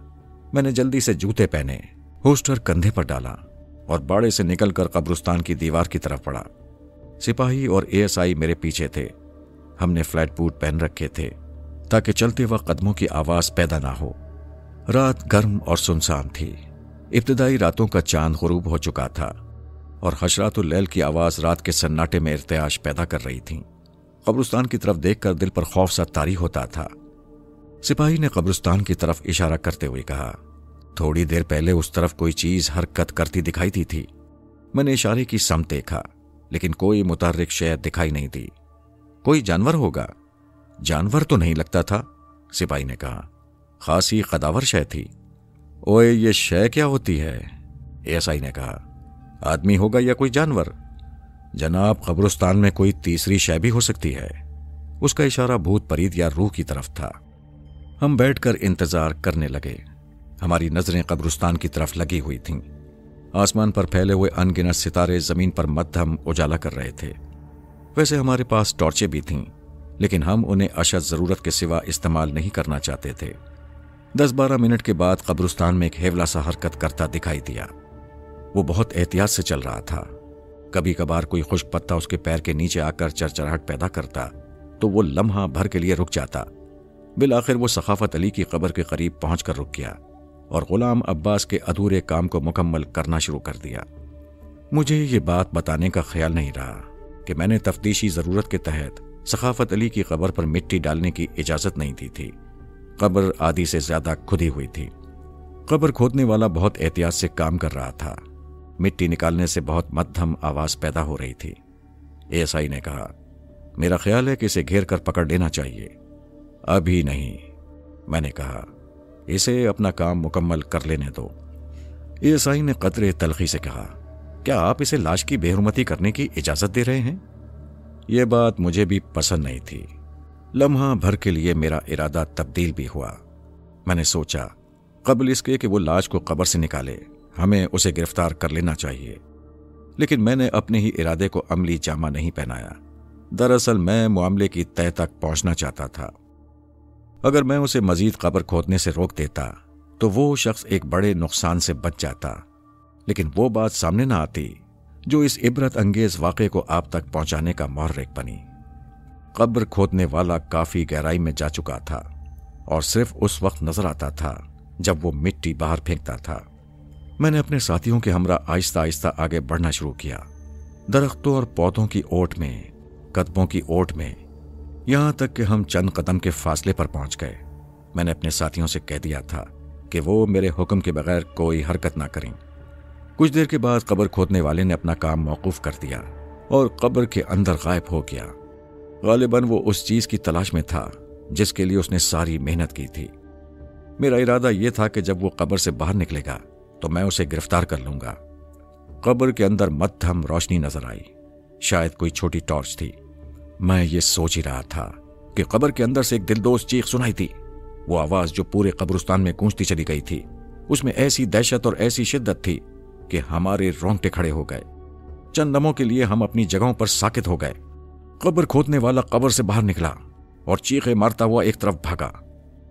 A: मैंने जल्दी से जूते पहने, होस्टर कंधे पर डाला और बाड़े से निकलकर कब्रिस्तान की दीवार की तरफ बढ़ा। सिपाही और एएसआई मेरे पीछे थे। हमने फ्लैट बूट पहन रखे थे ताकि चलते वक्त कदमों की आवाज पैदा ना हो। रात गर्म और सुनसान थी। इब्तिदाई रातों का चांद गुरूब हो चुका था और हशरातुल लैल की आवाज रात के सन्नाटे में इर्तियाश पैदा कर रही थी। कब्रिस्तान की तरफ देखकर दिल पर खौफ सा तारी होता था। सिपाही ने कब्रिस्तान की तरफ इशारा करते हुए कहा, थोड़ी देर पहले उस तरफ कोई चीज हरकत करती दिखाई दी थी। मैंने इशारे की समत देखा, लेकिन कोई मुतहर्रिक शय दिखाई नहीं दी। कोई जानवर होगा? जानवर तो नहीं लगता था, सिपाही ने कहा। खासी कदावर शय थी। ओए, ये शय क्या होती है? एएसआई ने कहा। आदमी होगा या कोई जानवर? जनाब, कब्रिस्तान में कोई तीसरी शय भी हो सकती है। उसका इशारा भूत परीत या रूह की तरफ था। हम बैठकर इंतजार करने लगे। हमारी नजरें कब्रिस्तान की तरफ लगी हुई थीं। आसमान पर फैले हुए अनगिनत सितारे जमीन पर मध्यम उजाला कर रहे थे। वैसे हमारे पास टॉर्चें भी थीं, लेकिन हम उन्हें अशद जरूरत के सिवा इस्तेमाल नहीं करना चाहते थे। 10-12 मिनट के बाद कब्रिस्तान में एक हेवला सा हरकत करता दिखाई दिया। वो बहुत एहतियात से चल रहा था। कभी कभार कोई खुश्क पत्ता उसके पैर के नीचे आकर चरचराहट पैदा करता तो वो लम्हा भर के लिए रुक जाता। बिलाखिर वो सखाफत अली की कब्र के करीब पहुंचकर रुक गया और गुलाम अब्बास के अधूरे काम को मुकम्मल करना शुरू कर दिया। मुझे ये बात बताने का ख्याल नहीं रहा कि मैंने तफ्तीशी जरूरत के तहत सखाफत अली की कब्र पर मिट्टी डालने की इजाजत नहीं दी थी। कब्र आधी से ज्यादा खुदी हुई थी। कब्र खोदने वाला बहुत एहतियात से काम कर रहा था। मिट्टी निकालने से बहुत मध्यम आवाज पैदा हो रही थी। एएसआई ने कहा, मेरा ख्याल है कि इसे घेर कर पकड़ लेना चाहिए। अभी नहीं, मैंने कहा। اسے اپنا کام مکمل کر لینے دو۔ ASI نے قدرے تلخی سے کہا، کیا آپ اسے لاش کی بے حرمتی کرنے کی اجازت دے رہے ہیں؟ یہ بات مجھے بھی پسند نہیں تھی۔ لمحہ بھر کے لیے میرا ارادہ تبدیل بھی ہوا۔ میں نے سوچا قبل اس کے کہ وہ لاش کو قبر سے نکالے ہمیں اسے گرفتار کر لینا چاہیے، لیکن میں نے اپنے ہی ارادے کو عملی جامہ نہیں پہنایا۔ دراصل میں معاملے کی تہہ تک پہنچنا چاہتا تھا۔ اگر میں اسے مزید قبر کھودنے سے روک دیتا تو وہ شخص ایک بڑے نقصان سے بچ جاتا، لیکن وہ بات سامنے نہ آتی جو اس عبرت انگیز واقعے کو آپ تک پہنچانے کا محرک بنی۔ قبر کھودنے والا کافی گہرائی میں جا چکا تھا اور صرف اس وقت نظر آتا تھا جب وہ مٹی باہر پھینکتا تھا۔ میں نے اپنے ساتھیوں کے ہمراہ آہستہ آہستہ آگے بڑھنا شروع کیا، درختوں اور پودوں کی اوٹ میں، قدموں کی اوٹ میں، یہاں تک کہ ہم چند قدم کے فاصلے پر پہنچ گئے۔ میں نے اپنے ساتھیوں سے کہہ دیا تھا کہ وہ میرے حکم کے بغیر کوئی حرکت نہ کریں۔ کچھ دیر کے بعد قبر کھودنے والے نے اپنا کام موقوف کر دیا اور قبر کے اندر غائب ہو گیا۔ غالباً وہ اس چیز کی تلاش میں تھا جس کے لیے اس نے ساری محنت کی تھی۔ میرا ارادہ یہ تھا کہ جب وہ قبر سے باہر نکلے گا تو میں اسے گرفتار کر لوں گا۔ قبر کے اندر مدھم روشنی نظر آئی، شاید کوئی چھوٹی ٹارچ تھی۔ میں یہ سوچ ہی رہا تھا کہ قبر کے اندر سے ایک دلدوز چیخ سنائی تھی۔ وہ آواز جو پورے قبرستان میں گونجتی چلی گئی تھی، اس میں ایسی دہشت اور ایسی شدت تھی کہ ہمارے رونگٹے کھڑے ہو گئے۔ چند لمحوں کے لیے ہم اپنی جگہوں پر ساکت ہو گئے۔ قبر کھودنے والا قبر سے باہر نکلا اور چیخے مارتا ہوا ایک طرف بھاگا۔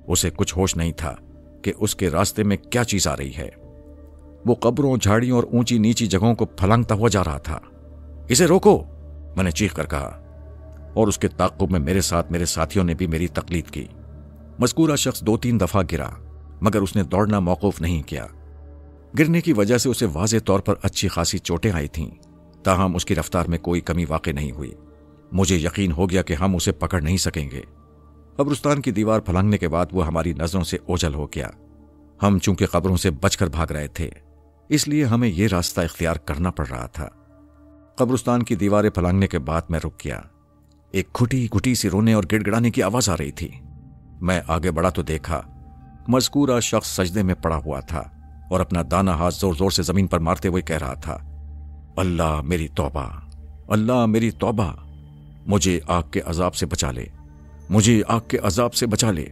A: اسے کچھ ہوش نہیں تھا کہ اس کے راستے میں کیا چیز آ رہی ہے۔ وہ قبروں، جھاڑیوں اور اونچی نیچی جگہوں کو پھلانگتا ہوا جا رہا تھا۔ اسے روکو، میں نے چیخ کر کہا، اور اس کے تعاقب میں میرے ساتھ میرے ساتھیوں نے بھی میری تقلید کی۔ مذکورہ شخص 2-3 دفعہ گرا، مگر اس نے دوڑنا موقوف نہیں کیا۔ گرنے کی وجہ سے اسے واضح طور پر اچھی خاصی چوٹیں آئی تھیں، تاہم اس کی رفتار میں کوئی کمی واقع نہیں ہوئی۔ مجھے یقین ہو گیا کہ ہم اسے پکڑ نہیں سکیں گے۔ قبرستان کی دیوار پھلانگنے کے بعد وہ ہماری نظروں سے اوجھل ہو گیا۔ ہم چونکہ قبروں سے بچ کر بھاگ رہے تھے، اس لیے ہمیں یہ راستہ اختیار کرنا پڑ رہا تھا۔ قبرستان کی دیواریں پھلانگنے کے بعد میں رک گیا۔ ایک کھٹی گھٹی سی رونے اور گڑ گڑانے کی آواز آ رہی تھی۔ میں آگے بڑھا تو دیکھا مذکورہ شخص سجدے میں پڑا ہوا تھا اور اپنا دانا ہاتھ زور زور سے زمین پر مارتے ہوئے کہہ رہا تھا، اللہ میری توبہ، اللہ میری توبہ، مجھے آگ کے عذاب سے بچا لے، مجھے آگ کے عذاب سے بچا لے۔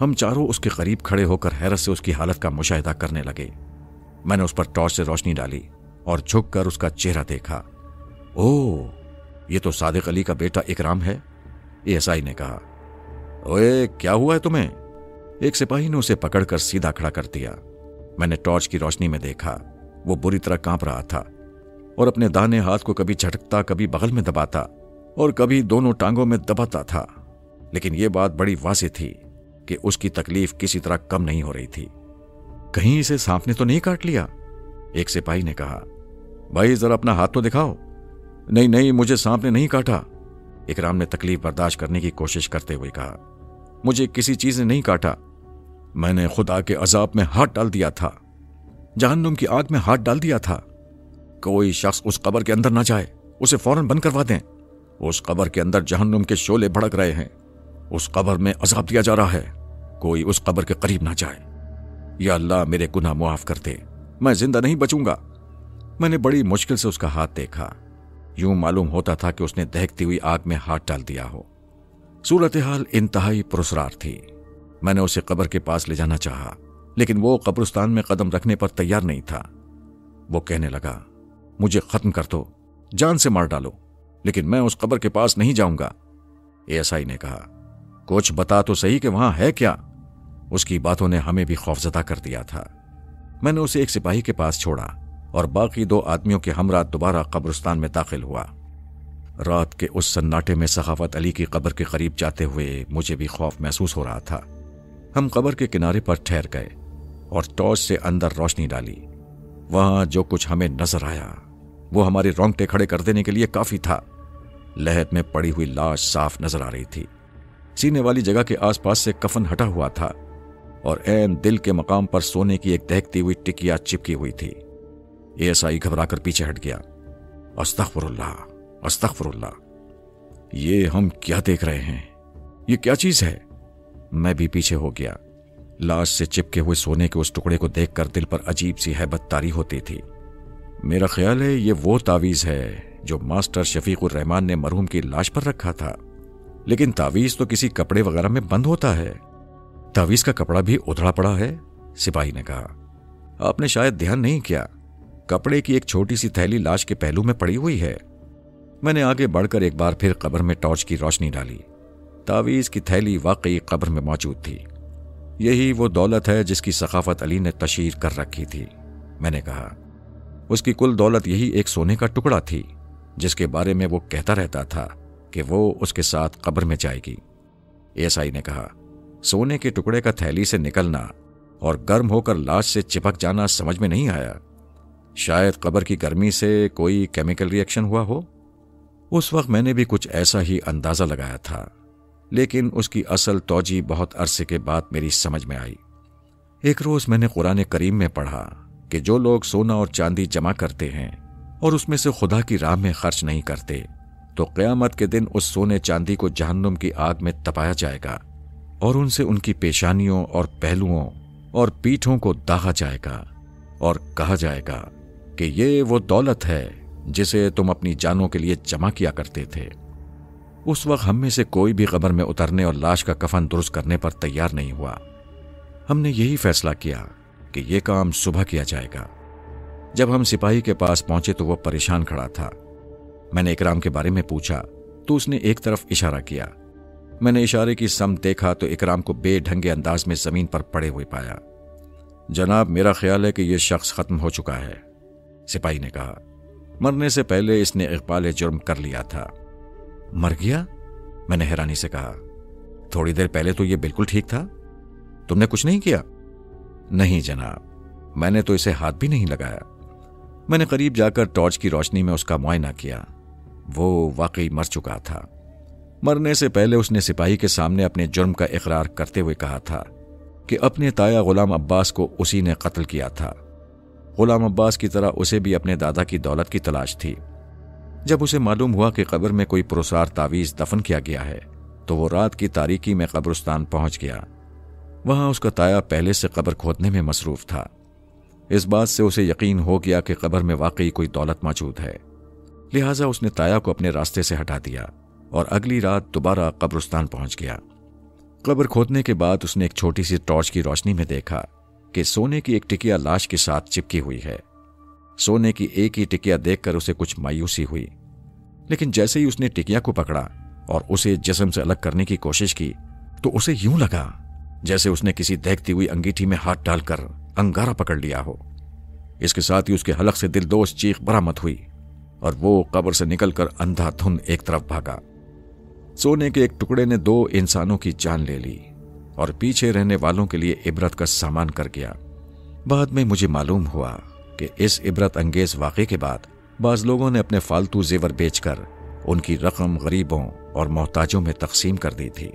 A: ہم چاروں اس کے قریب کھڑے ہو کر حیرت سے اس کی حالت کا مشاہدہ کرنے لگے۔ میں نے اس پر ٹارچ سے روشنی ڈالی اور جھک کر اس کا چہرہ دیکھا۔ اوہ، یہ تو صادق علی کا بیٹا اکرام ہے، ASI نے کہا۔ اوے، کیا ہوا ہے تمہیں؟ ایک سپاہی نے اسے پکڑ کر سیدھا کھڑا کر دیا۔ میں نے ٹارچ کی روشنی میں دیکھا وہ بری طرح کانپ رہا تھا اور اپنے دانے ہاتھ کو کبھی جھٹکتا، کبھی بغل میں دباتا اور کبھی دونوں ٹانگوں میں دباتا تھا، لیکن یہ بات بڑی واضح تھی کہ اس کی تکلیف کسی طرح کم نہیں ہو رہی تھی۔ کہیں اسے سانپ نے تو نہیں کاٹ لیا؟ ایک سپاہی نے کہا۔ بھائی ذرا اپنا ہاتھ تو دکھاؤ۔ نہیں نہیں، مجھے سانپ نے نہیں کاٹا، اکرام نے تکلیف برداشت کرنے کی کوشش کرتے ہوئے کہا۔ مجھے کسی چیز نے نہیں کاٹا، میں نے خدا کے عذاب میں ہاتھ ڈال دیا تھا، جہنم کی آگ میں ہاتھ ڈال دیا تھا۔ کوئی شخص اس قبر کے اندر نہ جائے، اسے فوراً بند کروا دیں۔ اس قبر کے اندر جہنم کے شعلے بھڑک رہے ہیں، اس قبر میں عذاب دیا جا رہا ہے، کوئی اس قبر کے قریب نہ جائے۔ یا اللہ میرے گناہ معاف کر دے، میں زندہ نہیں بچوں گا۔ میں نے بڑی مشکل سے اس کا ہاتھ دیکھا، یوں معلوم ہوتا تھا کہ اس نے دہکتی ہوئی آگ میں ہاتھ ڈال دیا ہو۔ صورتحال انتہائی پراسرار تھی۔ میں نے اسے قبر کے پاس لے جانا چاہا، لیکن وہ قبرستان میں قدم رکھنے پر تیار نہیں تھا۔ وہ کہنے لگا، مجھے ختم کر دو، جان سے مار ڈالو، لیکن میں اس قبر کے پاس نہیں جاؤں گا۔ ASI نے کہا، کچھ بتا تو صحیح کہ وہاں ہے کیا؟ اس کی باتوں نے ہمیں بھی خوفزدہ کر دیا تھا۔ میں نے اسے ایک سپاہی کے پاس چھوڑا اور باقی 2 آدمیوں کے ہمراہ دوبارہ قبرستان میں داخل ہوا۔ رات کے اس سناٹے میں سخاوت علی کی قبر کے قریب جاتے ہوئے مجھے بھی خوف محسوس ہو رہا تھا۔ ہم قبر کے کنارے پر ٹھہر گئے اور ٹارچ سے اندر روشنی ڈالی۔ وہاں جو کچھ ہمیں نظر آیا وہ ہمارے رونگٹے کھڑے کر دینے کے لیے کافی تھا۔ لحد میں پڑی ہوئی لاش صاف نظر آ رہی تھی، سینے والی جگہ کے آس پاس سے کفن ہٹا ہوا تھا اور عین دل کے مقام پر سونے کی ایک دہکتی ہوئی ٹکیا چپکی ہوئی تھی۔ ASI گھبرا کر پیچھے ہٹ گیا۔ استغفر اللہ، استغفر اللہ، یہ ہم کیا دیکھ رہے ہیں؟ یہ کیا چیز ہے؟ میں بھی پیچھے ہو گیا۔ लाश से चिपके हुए सोने के उस टुकड़े को देखकर दिल पर अजीब सी हैबत तारी होती थी। मेरा ख्याल है ये वो तावीज़ है जो मास्टर शफीकुर रहमान ने मरहूम की लाश पर रखा था, लेकिन तावीज़ तो किसी कपड़े वगैरह में बंद होता है। तावीज़ का कपड़ा भी उधड़ा पड़ा है, सिपाही ने कहा। आपने शायद ध्यान नहीं किया, कपड़े की एक छोटी सी थैली लाश के पहलू में पड़ी हुई है। मैंने आगे बढ़कर एक बार फिर कब्र में टॉर्च की रोशनी डाली। तावीज़ की थैली वाकई कब्र में मौजूद थी। यही वो दौलत है जिसकी सखाफत अली ने तशहीर कर रखी थी, मैंने कहा। उसकी कुल दौलत यही एक सोने का टुकड़ा थी जिसके बारे में वो कहता रहता था कि वो उसके साथ कब्र में जाएगी। एएसआई ने कहा, सोने के टुकड़े का थैली से निकलना और गर्म होकर लाश से चिपक जाना समझ में नहीं आया। शायद कब्र की गर्मी से कोई केमिकल रिएक्शन हुआ हो। उस वक्त मैंने भी कुछ ऐसा ही अंदाजा लगाया था, लेकिन उसकी असल तौजी बहुत अरसे के बाद मेरी समझ में आई। एक रोज मैंने कुरान करीम में पढ़ा कि जो लोग सोना और चांदी जमा करते हैं और उसमें से खुदा की राह में खर्च नहीं करते, तो क़यामत के दिन उस सोने चांदी को जहन्नुम की आग में तपाया जाएगा और उनसे उनकी पेशानियों और पहलुओं और पीठों को दागा जाएगा और कहा जाएगा कि ये वो दौलत है जिसे तुम अपनी जानों के लिए जमा किया करते थे। उस वक्त हम में से कोई भी कब्र में उतरने और लाश का कफन दुरुस्त करने पर तैयार नहीं हुआ। हमने यही फैसला किया कि यह काम सुबह किया जाएगा। जब हम सिपाही के पास पहुंचे तो वो परेशान खड़ा था। मैंने इकराम के बारे में पूछा तो उसने एक तरफ इशारा किया। मैंने इशारे की सम देखा तो इकराम को बेढंगे अंदाज में जमीन पर पड़े हुए पाया। जनाब, मेरा ख्याल है कि यह शख्स खत्म हो चुका है, सिपाही ने कहा। मरने से पहले इसने इक़बाल जुर्म कर लिया था। मर गया? मैंने हैरानी से कहा। थोड़ी देर पहले तो यह बिल्कुल ठीक था। तुमने कुछ नहीं किया? नहीं जनाब, मैंने तो इसे हाथ भी नहीं लगाया। मैंने करीब जाकर टॉर्च की रोशनी में उसका मुआयना किया। वो वाकई मर चुका था। मरने से पहले उसने सिपाही के सामने अपने जुर्म का इकरार करते हुए कहा था कि अपने ताया गुलाम अब्बास को उसी ने कत्ल किया था। गुलाम अब्बास की तरह उसे भी अपने दादा की दौलत की तलाश थी। जब उसे मालूम हुआ कि कब्र में कोई पुरस्कार तावीज़ दफन किया गया है तो वो रात की तारीकी में कब्रिस्तान पहुंच गया। वहां उसका ताया पहले से कब्र खोदने में मसरूफ था। इस बात से उसे यकीन हो गया कि कब्र में वाकई कोई दौलत मौजूद है। लिहाजा उसने ताया को अपने रास्ते से हटा दिया और अगली रात दोबारा कब्रिस्तान पहुंच गया। कब्र खोदने के बाद उसने एक छोटी सी टॉर्च की रोशनी में देखा कि सोने की एक टिकिया लाश के साथ चिपकी हुई है। सोने की एक ही टिकिया देखकर उसे कुछ मायूसी हुई, लेकिन जैसे ही उसने टिकिया को पकड़ा और उसे जिस्म से अलग करने की कोशिश की तो उसे यूं लगा जैसे उसने किसी दहकती हुई अंगीठी में हाथ डालकर अंगारा पकड़ लिया हो। इसके साथ ही उसके हलक से दिलदोज चीख बरामद हुई और वो कब्र से निकलकर अंधाधुंध एक तरफ भागा। सोने के एक टुकड़े ने 2 इंसानों की जान ले ली और पीछे रहने वालों के लिए इबरत का सामान कर गया। बाद में मुझे मालूम हुआ कि इस इबरत अंगेज वाक़े के बाद बाज़ लोगों ने अपने फालतू जेवर बेचकर उनकी रकम गरीबों और मोहताजों में तकसीम कर दी थी।